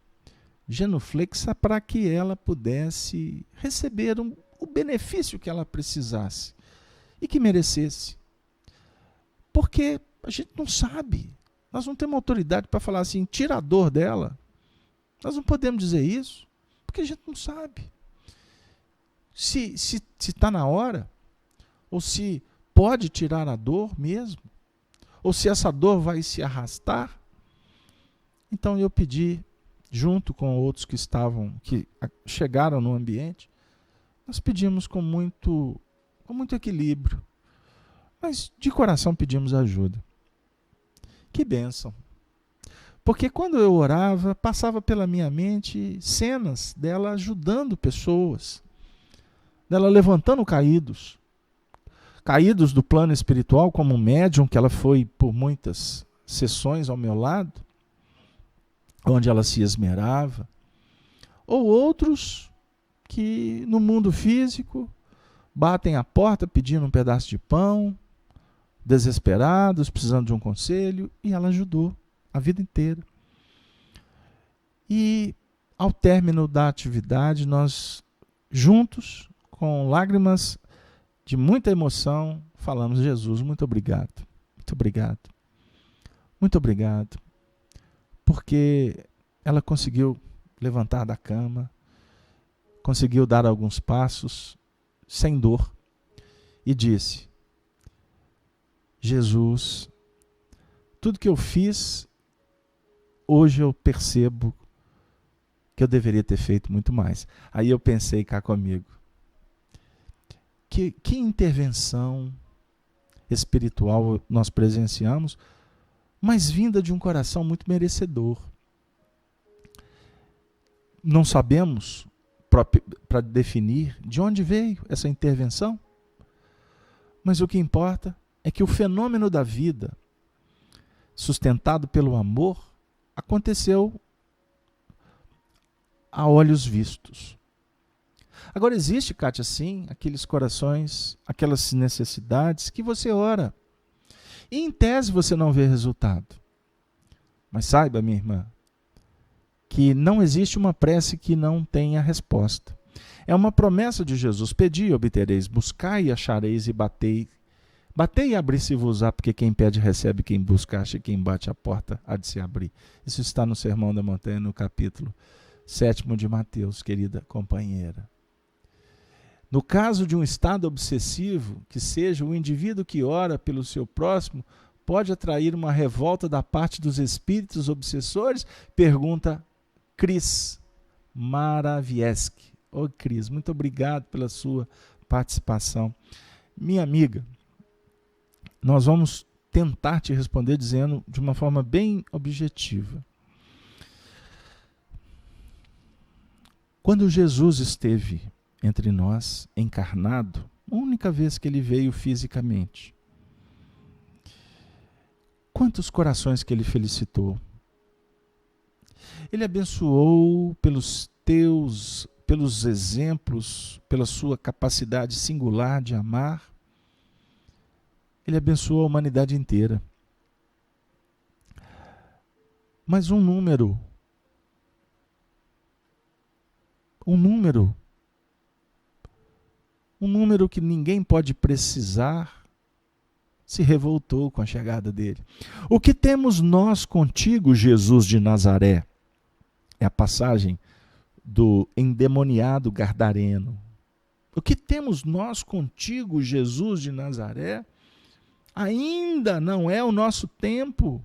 genuflexa, para que ela pudesse receber o benefício que ela precisasse e que merecesse. Porque a gente não sabe, nós não temos autoridade para falar assim: tira a dor dela. Nós não podemos dizer isso, porque a gente não sabe se está na hora, ou se pode tirar a dor mesmo, ou se essa dor vai se arrastar. Então eu pedi, junto com outros que chegaram no ambiente, nós pedimos com muito equilíbrio, mas de coração pedimos ajuda. Que bênção! Porque quando eu orava, passava pela minha mente cenas dela ajudando pessoas, dela levantando caídos do plano espiritual, como médium, que ela foi por muitas sessões ao meu lado, onde ela se esmerava, ou outros que no mundo físico batem a porta pedindo um pedaço de pão, desesperados, precisando de um conselho, e ela ajudou a vida inteira. E ao término da atividade, nós juntos, com lágrimas de muita emoção, falamos: Jesus, muito obrigado, muito obrigado, muito obrigado, porque ela conseguiu levantar da cama, conseguiu dar alguns passos sem dor, e disse: Jesus, tudo que eu fiz, hoje eu percebo que eu deveria ter feito muito mais. Aí eu pensei cá comigo, que intervenção espiritual nós presenciamos, mas vinda de um coração muito merecedor. Não sabemos para definir de onde veio essa intervenção, mas o que importa é que o fenômeno da vida, sustentado pelo amor, aconteceu a olhos vistos. Agora existe, Kátia, sim, aqueles corações, aquelas necessidades que você ora, e em tese você não vê resultado. Mas saiba, minha irmã, que não existe uma prece que não tenha resposta. É uma promessa de Jesus: pedi e obtereis, buscai e achareis, e batei. Batei e abri-se-vos-á, porque quem pede recebe, quem busca acha, e quem bate a porta há de se abrir. Isso está no Sermão da Montanha, no capítulo 7 de Mateus, querida companheira. No caso de um estado obsessivo, que seja o indivíduo que ora pelo seu próximo, pode atrair uma revolta da parte dos espíritos obsessores? Pergunta Cris Maravieski. Ô Cris, muito obrigado pela sua participação. Minha amiga, nós vamos tentar te responder dizendo de uma forma bem objetiva. Quando Jesus esteve entre nós, encarnado, a única vez que ele veio fisicamente, quantos corações que ele felicitou? Ele abençoou pelos exemplos, pela sua capacidade singular de amar. Ele abençoou a humanidade inteira. Mas um número que ninguém pode precisar, se revoltou com a chegada dele. O que temos nós contigo, Jesus de Nazaré? É a passagem do endemoniado gadareno. O que temos nós contigo, Jesus de Nazaré? Ainda não é o nosso tempo.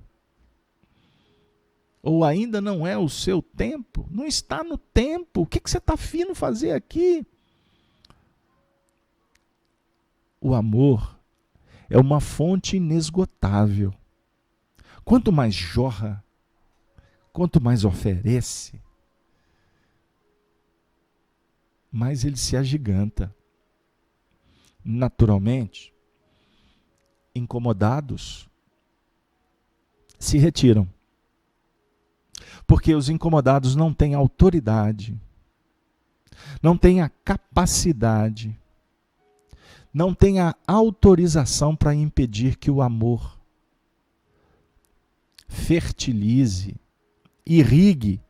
Ou ainda não é o seu tempo. Não está no tempo. O que você está afim de fazer aqui? O amor é uma fonte inesgotável. Quanto mais jorra, quanto mais oferece, mais ele se agiganta. Naturalmente, incomodados se retiram. Porque os incomodados não têm autoridade, não têm a capacidade, não têm a autorização para impedir que o amor fertilize, irrigue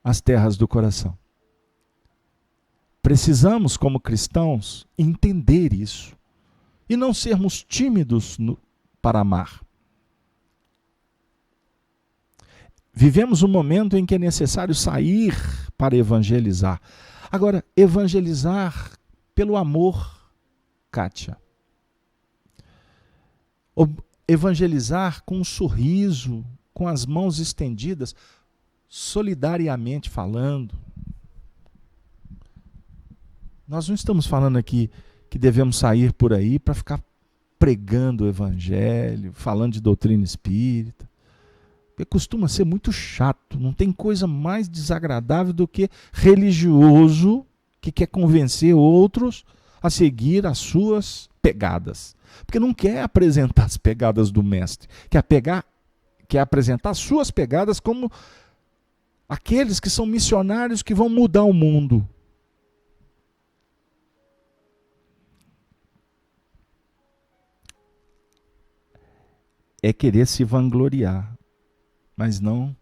as terras do coração. Precisamos, como cristãos, entender isso e não sermos tímidos para amar. Vivemos um momento em que é necessário sair para evangelizar. Agora, evangelizar pelo amor, Kátia. Evangelizar com um sorriso, com as mãos estendidas, solidariamente falando. Nós não estamos falando aqui que devemos sair por aí para ficar pregando o evangelho, falando de doutrina espírita. Porque costuma ser muito chato, não tem coisa mais desagradável do que religioso que quer convencer outros a seguir as suas pegadas. Porque não quer apresentar as pegadas do mestre, quer apresentar as suas pegadas como aqueles que são missionários que vão mudar o mundo. É querer se vangloriar, mas não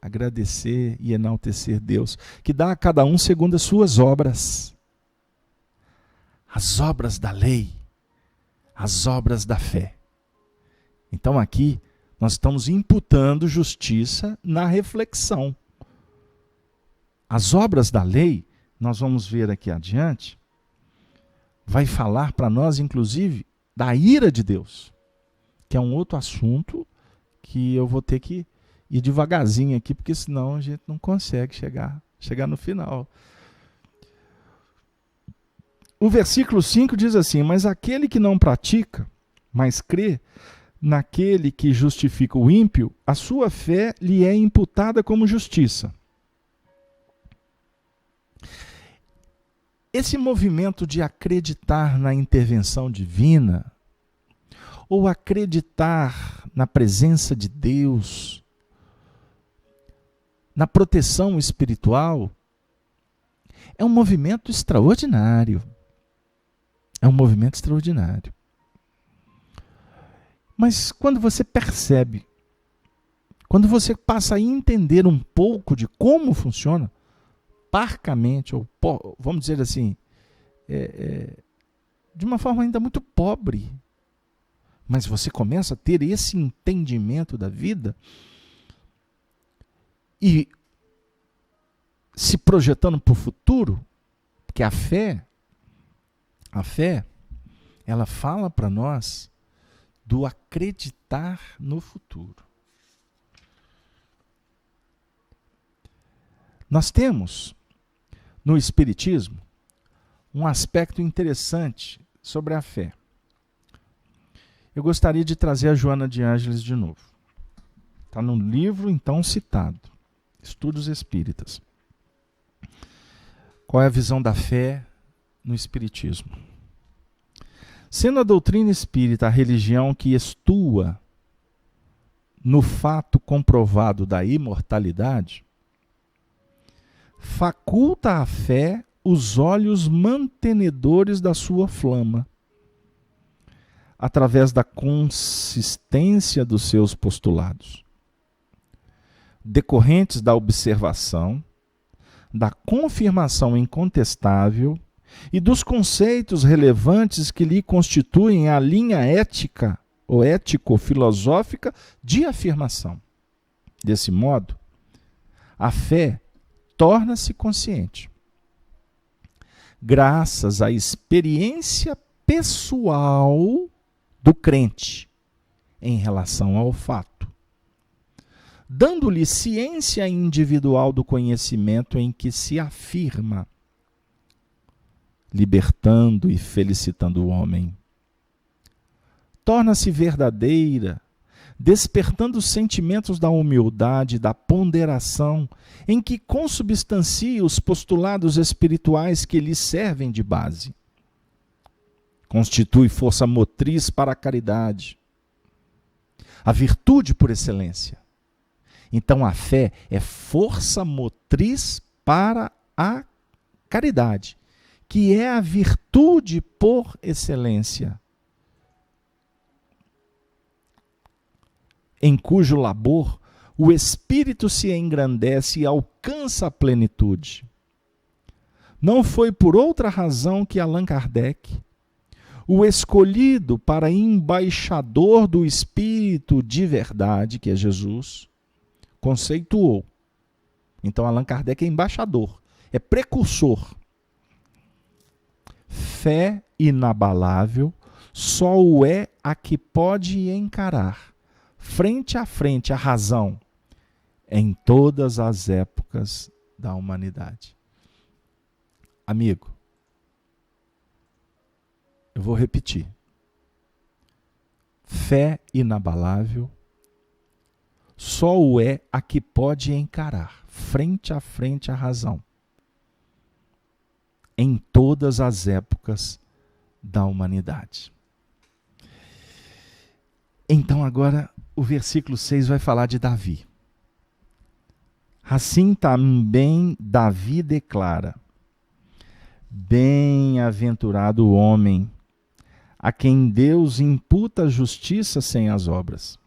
agradecer e enaltecer Deus, que dá a cada um segundo as suas obras. As obras da lei, as obras da fé. Então aqui nós estamos imputando justiça na reflexão. As obras da lei, nós vamos ver aqui adiante, vai falar para nós, inclusive, da ira de Deus, que é um outro assunto que eu vou ter que ir devagarzinho aqui, porque senão a gente não consegue chegar no final. O versículo 5 diz assim: mas aquele que não pratica, mas crê naquele que justifica o ímpio, a sua fé lhe é imputada como justiça. Esse movimento de acreditar na intervenção divina, ou acreditar na presença de Deus, na proteção espiritual, é um movimento extraordinário. É um movimento extraordinário. Mas quando você percebe, quando você passa a entender um pouco de como funciona, parcamente, ou vamos dizer assim, de uma forma ainda muito pobre, mas você começa a ter esse entendimento da vida e se projetando para o futuro, porque a fé, ela fala para nós do acreditar no futuro. Nós temos no Espiritismo um aspecto interessante sobre a fé. Eu gostaria de trazer a Joana de Ângeles de novo. Está no livro então citado, Estudos Espíritas. Qual é a visão da fé no Espiritismo? Sendo a doutrina espírita a religião que estua no fato comprovado da imortalidade, faculta à fé os olhos mantenedores da sua flama, através da consistência dos seus postulados, decorrentes da observação, da confirmação incontestável e dos conceitos relevantes que lhe constituem a linha ética ou ético-filosófica de afirmação. Desse modo, a fé torna-se consciente, graças à experiência pessoal do crente em relação ao fato, dando-lhe ciência individual do conhecimento em que se afirma, libertando e felicitando o homem. Torna-se verdadeira, despertando os sentimentos da humildade, da ponderação, em que consubstancia os postulados espirituais que lhe servem de base. Constitui força motriz para a caridade, a virtude por excelência. Então a fé é força motriz para a caridade, que é a virtude por excelência, em cujo labor o espírito se engrandece e alcança a plenitude. Não foi por outra razão que Allan Kardec, o escolhido para embaixador do Espírito de verdade, que é Jesus, conceituou. Então Allan Kardec é embaixador, é precursor. Fé inabalável só o é a que pode encarar, frente a frente, a razão, em todas as épocas da humanidade. Amigo, eu vou repetir. Fé inabalável só o é a que pode encarar, frente a frente, a razão, em todas as épocas da humanidade. Então agora o versículo 6 vai falar de Davi. Assim também Davi declara: bem-aventurado o homem a quem Deus imputa a justiça sem as obras,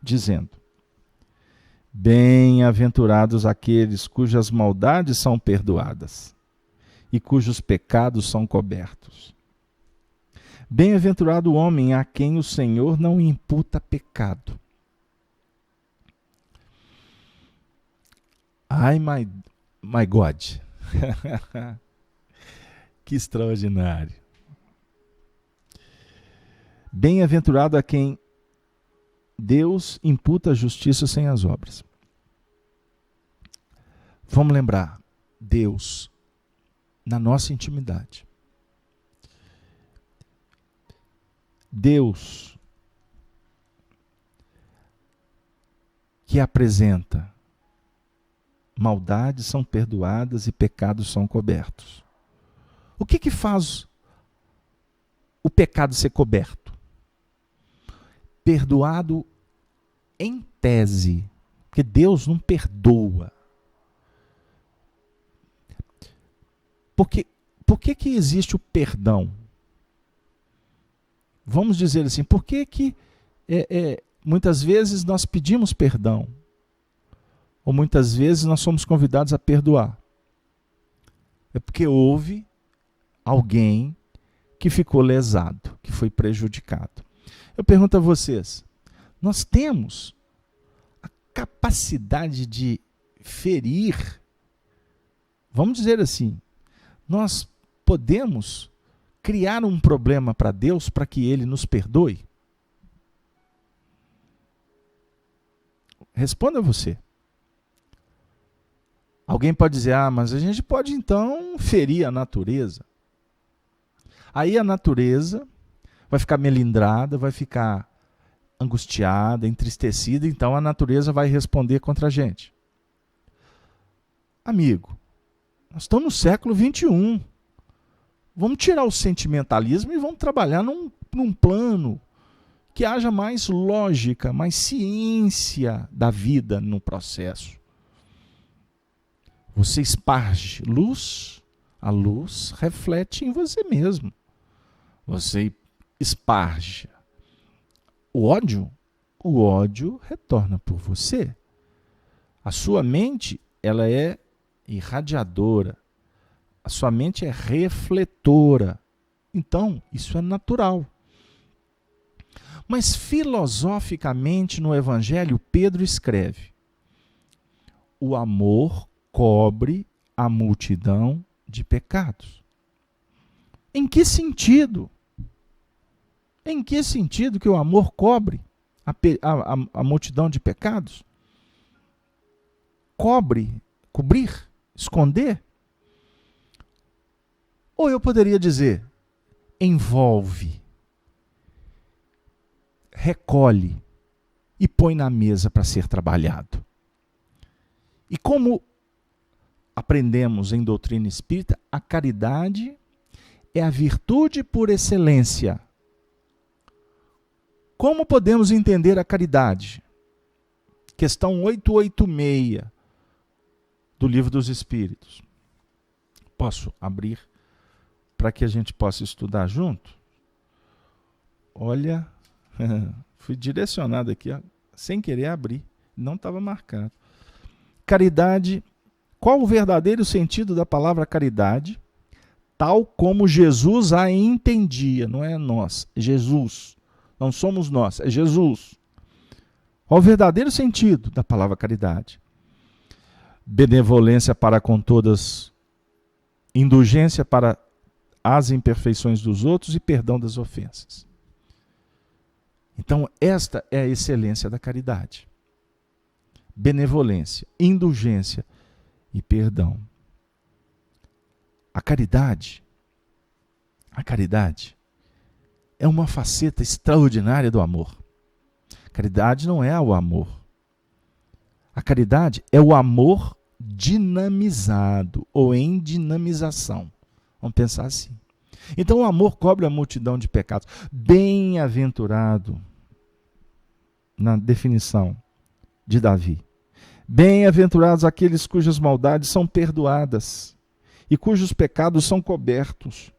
dizendo: bem-aventurados aqueles cujas maldades são perdoadas e cujos pecados são cobertos. Bem-aventurado o homem a quem o Senhor não imputa pecado. Ai, my God. Que extraordinário. Bem-aventurado a quem Deus imputa a justiça sem as obras. Vamos lembrar, Deus, na nossa intimidade. Deus que apresenta maldades são perdoadas e pecados são cobertos. O que faz o pecado ser coberto? Perdoado em tese, porque Deus não perdoa. Por que existe o perdão? Vamos dizer assim, por que muitas vezes nós pedimos perdão? Ou muitas vezes nós somos convidados a perdoar? É porque houve alguém que ficou lesado, que foi prejudicado. Eu pergunto a vocês, nós temos a capacidade de ferir? Vamos dizer assim, nós podemos criar um problema para Deus para que Ele nos perdoe? Responda você. Alguém pode dizer, mas a gente pode então ferir a natureza. Aí a natureza vai ficar melindrada, vai ficar angustiada, entristecida, então a natureza vai responder contra a gente. Amigo, nós estamos no século XXI. Vamos tirar o sentimentalismo e vamos trabalhar num plano que haja mais lógica, mais ciência da vida no processo. Você esparge luz, a luz reflete em você mesmo. Você esparge o ódio retorna por você. A sua mente, ela é irradiadora. A sua mente é refletora. Então, isso é natural. Mas filosoficamente no Evangelho, Pedro escreve: o amor cobre a multidão de pecados. Em que sentido? Em que sentido que o amor cobre a multidão de pecados? Cobre, cobrir, esconder? Ou eu poderia dizer, envolve, recolhe e põe na mesa para ser trabalhado. E como aprendemos em doutrina espírita, a caridade é a virtude por excelência. Como podemos entender a caridade? Questão 886 do Livro dos Espíritos. Posso abrir para que a gente possa estudar junto? Olha, fui direcionado aqui, sem querer abrir, não estava marcado. Caridade, qual o verdadeiro sentido da palavra caridade? Tal como Jesus a entendia, não é nós, é Jesus. Não somos nós, é Jesus. Qual o verdadeiro sentido da palavra caridade? Benevolência para com todas, indulgência para as imperfeições dos outros e perdão das ofensas. Então, esta é a excelência da caridade. Benevolência, indulgência e perdão. A caridade é uma faceta extraordinária do amor. Caridade não é o amor. A caridade é o amor dinamizado ou em dinamização. Vamos pensar assim. Então o amor cobre a multidão de pecados. Bem-aventurado, na definição de Davi. Bem-aventurados aqueles cujas maldades são perdoadas e cujos pecados são cobertos.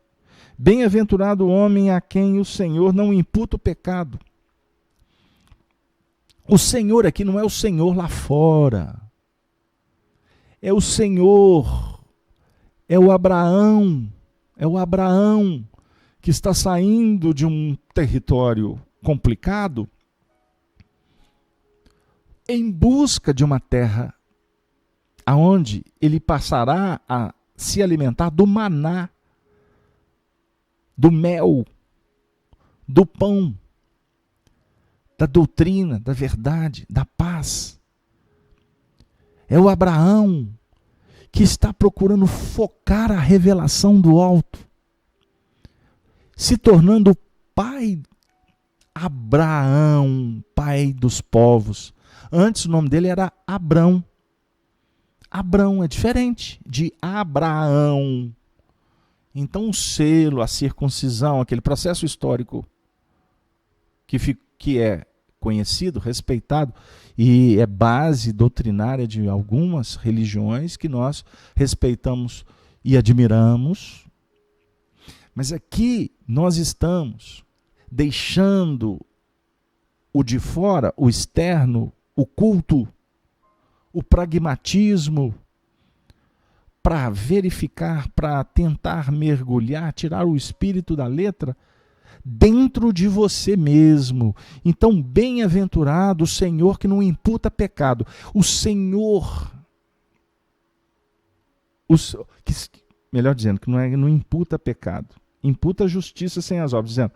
Bem-aventurado o homem a quem o Senhor não imputa o pecado. O Senhor aqui não é o Senhor lá fora. É o Senhor, é o Abraão que está saindo de um território complicado em busca de uma terra aonde ele passará a se alimentar do maná, do mel, do pão da doutrina, da verdade, da paz. É o Abraão que está procurando focar a revelação do alto, se tornando o pai Abraão, pai dos povos. Antes o nome dele era Abrão. Abrão é diferente de Abraão. Então o selo, a circuncisão, aquele processo histórico que é conhecido, respeitado e é base doutrinária de algumas religiões que nós respeitamos e admiramos. Mas aqui nós estamos deixando o de fora, o externo, o culto, o pragmatismo, para verificar, para tentar mergulhar, tirar o espírito da letra dentro de você mesmo. Então, bem-aventurado o Senhor que não imputa pecado. O Senhor, melhor dizendo, que não imputa pecado. Imputa justiça sem as obras, dizendo: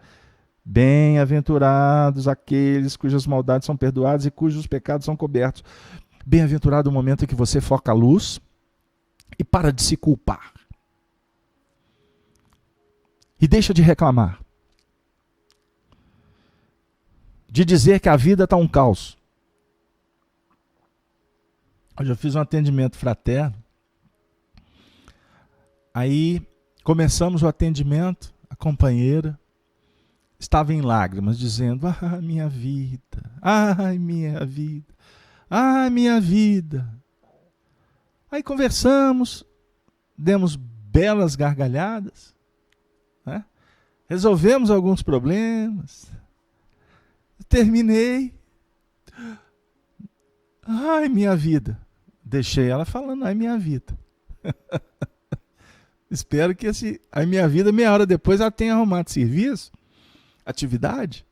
bem-aventurados aqueles cujas maldades são perdoadas e cujos pecados são cobertos. Bem-aventurado o momento em que você foca a luz e para de se culpar. E deixa de reclamar. De dizer que a vida está um caos. Hoje eu fiz um atendimento fraterno. Aí começamos o atendimento, a companheira estava em lágrimas, dizendo: ah, minha vida, ai, minha vida, ai, minha vida. Aí conversamos, demos belas gargalhadas, né? Resolvemos alguns problemas. Terminei. Ai, minha vida. Deixei ela falando: ai, minha vida. Espero que ai, minha vida, meia hora depois, ela tenha arrumado serviço, atividade,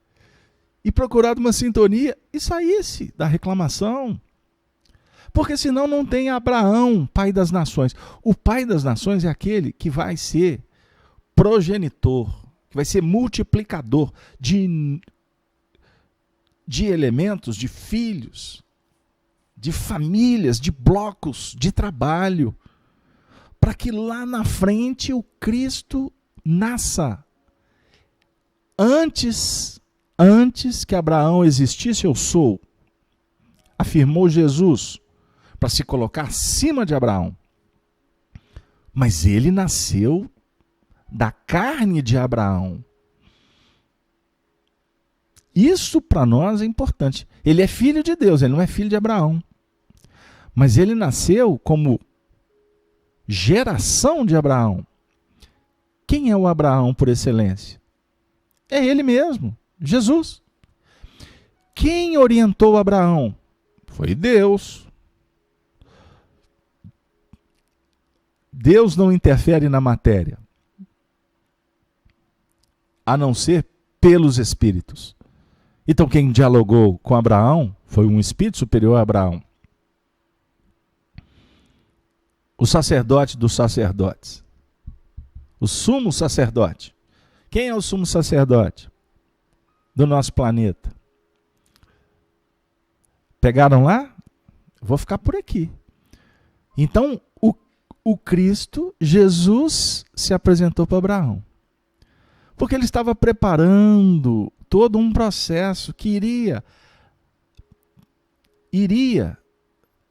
e procurado uma sintonia e saísse da reclamação. Porque senão não tem Abraão, pai das nações. O pai das nações é aquele que vai ser progenitor, que vai ser multiplicador de elementos, de filhos, de famílias, de blocos, de trabalho, para que lá na frente o Cristo nasça. Antes que Abraão existisse, eu sou, afirmou Jesus, para se colocar acima de Abraão. Mas ele nasceu da carne de Abraão. Isso para nós é importante. Ele é filho de Deus, ele não é filho de Abraão. Mas ele nasceu como geração de Abraão. Quem é o Abraão por excelência? É ele mesmo, Jesus. Quem orientou Abraão? Foi Deus. Deus não interfere na matéria, a não ser pelos espíritos. Então quem dialogou com Abraão foi um espírito superior a Abraão. O sacerdote dos sacerdotes. O sumo sacerdote. Quem é o sumo sacerdote do nosso planeta? Pegaram lá? Vou ficar por aqui. Então, o Cristo, Jesus, se apresentou para Abraão. Porque ele estava preparando todo um processo que iria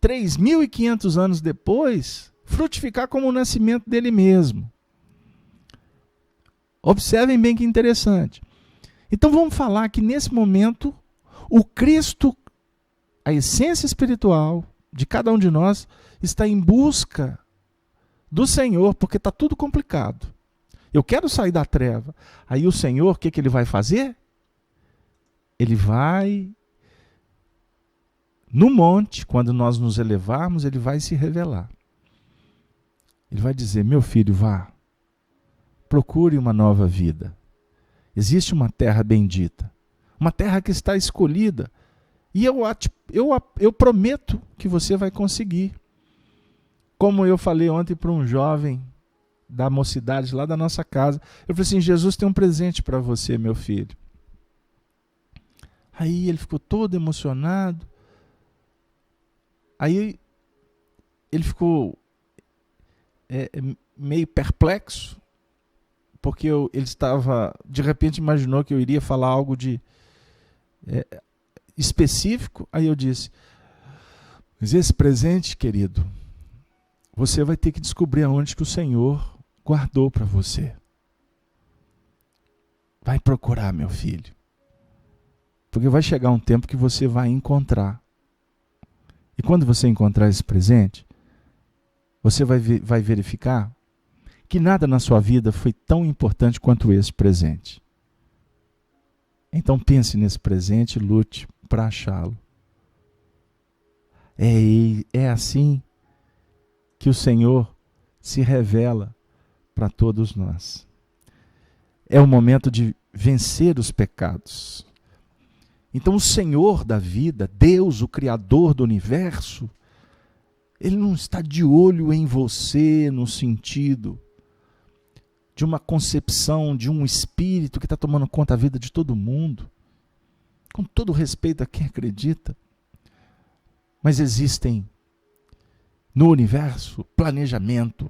3.500 anos depois, frutificar como o nascimento dele mesmo. Observem bem que interessante. Então vamos falar que nesse momento, o Cristo, a essência espiritual de cada um de nós, está em busca do Senhor, porque está tudo complicado. Eu quero sair da treva. Aí o Senhor, o que ele vai fazer? Ele vai, no monte, quando nós nos elevarmos, ele vai se revelar. Ele vai dizer: meu filho, vá, procure uma nova vida. Existe uma terra bendita, uma terra que está escolhida, e eu prometo que você vai conseguir. Como eu falei ontem para um jovem da mocidade lá da nossa casa, eu falei assim: Jesus tem um presente para você, meu filho. Aí ele ficou todo emocionado. Aí ele ficou meio perplexo, porque ele estava, de repente imaginou que eu iria falar algo de específico. Aí eu disse: mas esse presente, querido, você vai ter que descobrir aonde que o Senhor guardou para você. Vai procurar, meu filho. Porque vai chegar um tempo que você vai encontrar. E quando você encontrar esse presente, você vai verificar que nada na sua vida foi tão importante quanto esse presente. Então pense nesse presente e lute para achá-lo. É assim que o Senhor se revela para todos nós. É o momento de vencer os pecados. Então o Senhor da vida, Deus, o Criador do universo, Ele não está de olho em você no sentido de uma concepção, de um espírito que está tomando conta da vida de todo mundo, com todo respeito a quem acredita. Mas existem no universo planejamento,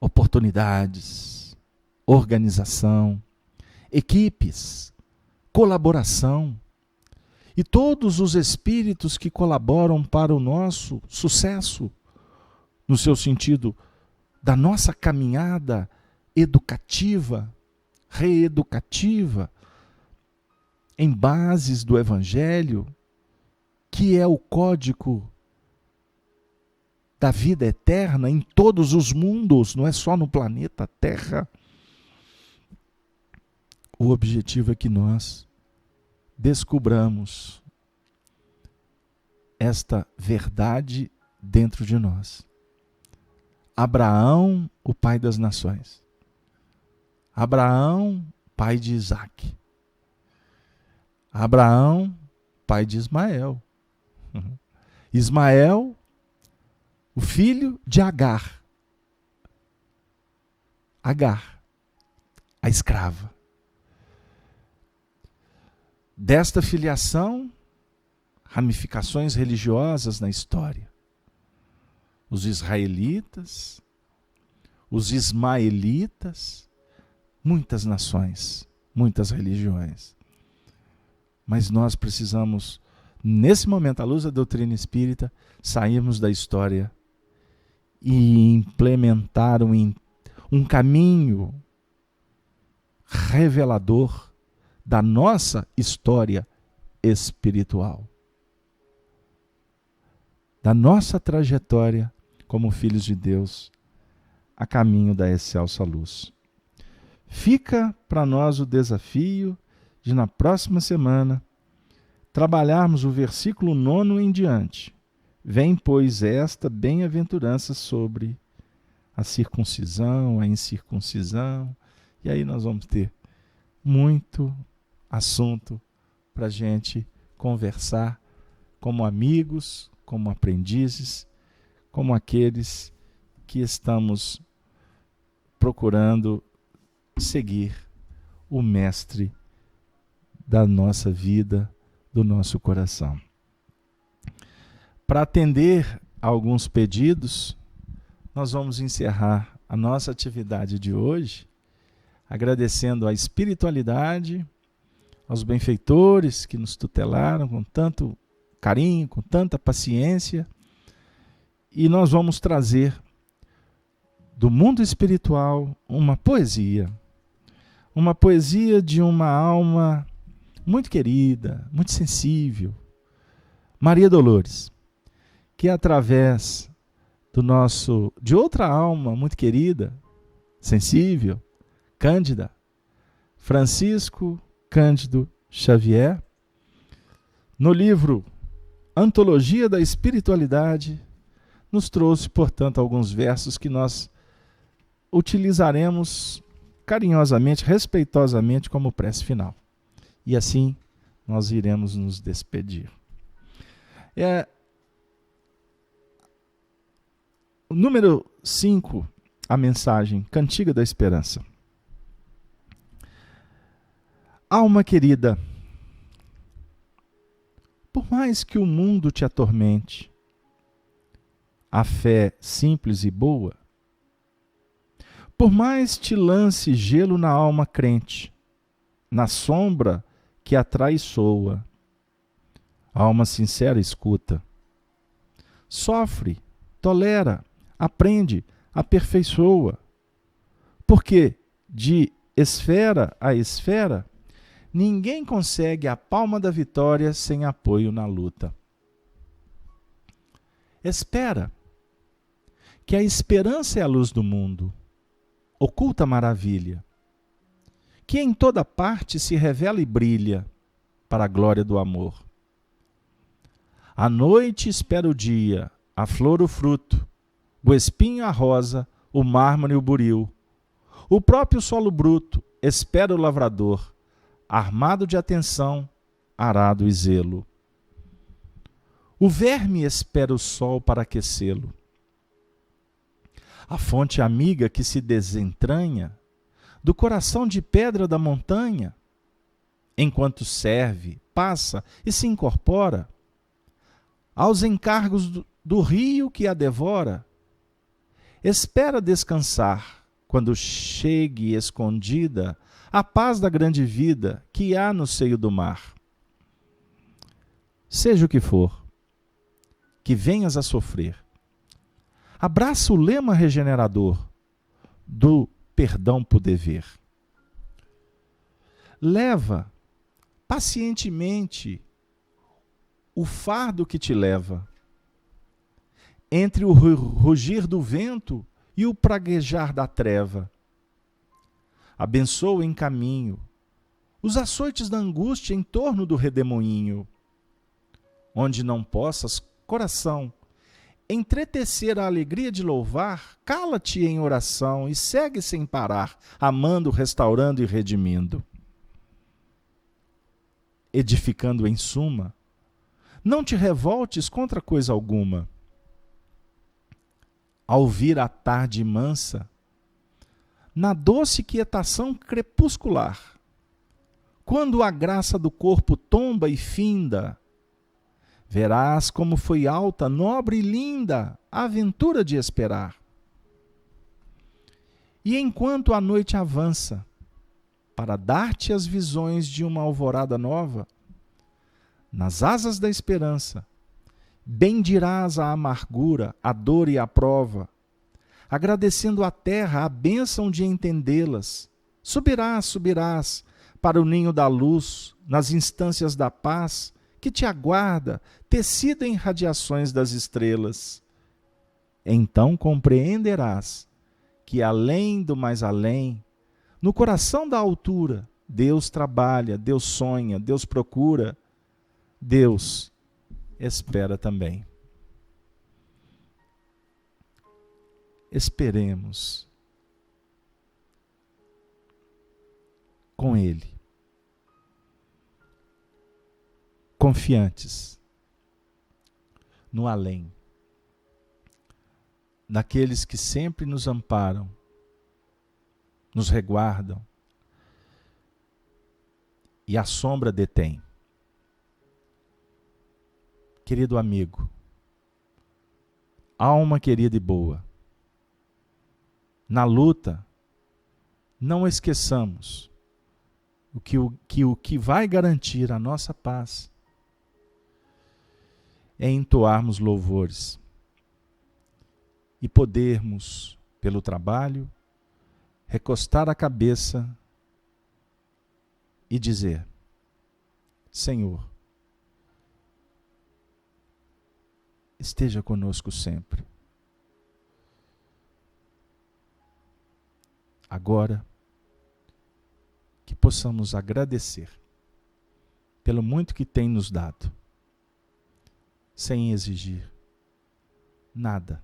oportunidades, organização, equipes, colaboração. E todos os espíritos que colaboram para o nosso sucesso, no seu sentido da nossa caminhada educativa, reeducativa, em bases do Evangelho, que é o código da vida eterna em todos os mundos, não é só no planeta Terra. O objetivo é que nós descubramos esta verdade dentro de nós. Abraão, o pai das nações. Abraão, pai de Isaac. Abraão, pai de Ismael. Ismael, o filho de Agar. Agar, a escrava. Desta filiação, ramificações religiosas na história. Os israelitas, os ismaelitas, muitas nações, muitas religiões. Mas nós precisamos, nesse momento, à luz da doutrina espírita, sairmos da história e implementar um caminho revelador da nossa história espiritual, da nossa trajetória como filhos de Deus a caminho da excelsa luz. Fica para nós o desafio de, na próxima semana, trabalharmos o versículo 9 em diante. Vem, pois, esta bem-aventurança sobre a circuncisão, a incircuncisão, e aí nós vamos ter muito assunto para a gente conversar como amigos, como aprendizes, como aqueles que estamos procurando seguir o mestre da nossa vida, do nosso coração. Para atender a alguns pedidos, nós vamos encerrar a nossa atividade de hoje agradecendo à espiritualidade, aos benfeitores que nos tutelaram com tanto carinho, com tanta paciência, e nós vamos trazer do mundo espiritual uma poesia de uma alma muito querida, muito sensível, Maria Dolores, que através de outra alma muito querida, sensível, Cândida, Francisco Cândido Xavier, no livro Antologia da Espiritualidade, nos trouxe, portanto, alguns versos que nós utilizaremos carinhosamente, respeitosamente, como prece final. E assim nós iremos nos despedir. O número 5, a mensagem Cantiga da Esperança. Alma querida, por mais que o mundo te atormente, a fé simples e boa, por mais te lance gelo na alma crente, na sombra que a traiçoa, a alma sincera escuta. Sofre, tolera, aprende, aperfeiçoa, porque de esfera a esfera, ninguém consegue a palma da vitória sem apoio na luta. Espera, que a esperança é a luz do mundo, oculta maravilha, que em toda parte se revela e brilha para a glória do amor. A noite espera o dia, a flor o fruto, o espinho a rosa, o mármore o buril. O próprio solo bruto espera o lavrador, armado de atenção, arado e zelo. O verme espera o sol para aquecê-lo. A fonte amiga que se desentranha do coração de pedra da montanha, enquanto serve, passa e se incorpora aos encargos do rio que a devora, espera descansar quando chegue escondida a paz da grande vida que há no seio do mar. Seja o que for, que venhas a sofrer, abraça o lema regenerador do perdão por dever. Leva pacientemente o fardo que te leva, entre o rugir do vento e o praguejar da treva. Abençoa em caminho os açoites da angústia em torno do redemoinho, onde não possas, coração, entretecer a alegria de louvar, cala-te em oração e segue sem parar, amando, restaurando e redimindo. Edificando em suma, não te revoltes contra coisa alguma. Ao vir a tarde mansa, na doce quietação crepuscular, quando a graça do corpo tomba e finda, verás como foi alta, nobre e linda a aventura de esperar. E enquanto a noite avança, para dar-te as visões de uma alvorada nova, nas asas da esperança, bendirás a amargura, a dor e a prova, agradecendo à terra a bênção de entendê-las. Subirás para o ninho da luz, nas instâncias da paz, que te aguarda, tecida em radiações das estrelas. Então compreenderás que além do mais além, no coração da altura, Deus trabalha, Deus sonha, Deus procura, Deus espera também. Esperemos com Ele, confiantes no além, naqueles que sempre nos amparam, nos reguardam e a sombra detém. Querido amigo, alma querida e boa, na luta, não esqueçamos o que vai garantir a nossa paz é entoarmos louvores e podermos, pelo trabalho, recostar a cabeça e dizer: Senhor, esteja conosco sempre. Agora, que possamos agradecer pelo muito que tem nos dado, sem exigir nada,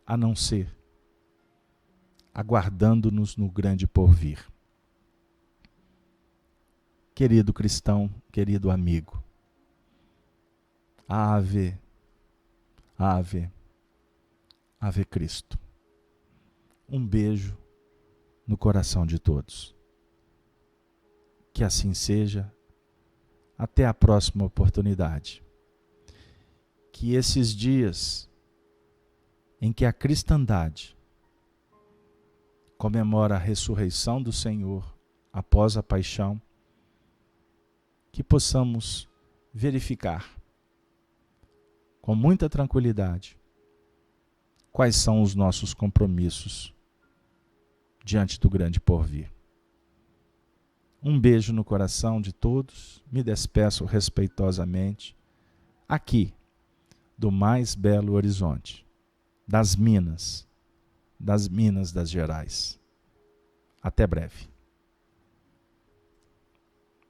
a não ser aguardando-nos no grande porvir. Querido cristão, querido amigo, Ave, Ave, Ave Cristo. Um beijo no coração de todos. Que Que assim seja. Até a próxima oportunidade. Que esses dias em que a cristandade comemora a ressurreição do Senhor após a paixão, que possamos verificar com muita tranquilidade quais são os nossos compromissos diante do grande porvir. Um beijo no coração de todos, me despeço respeitosamente, aqui, do mais belo horizonte, das Minas das Gerais. Até breve.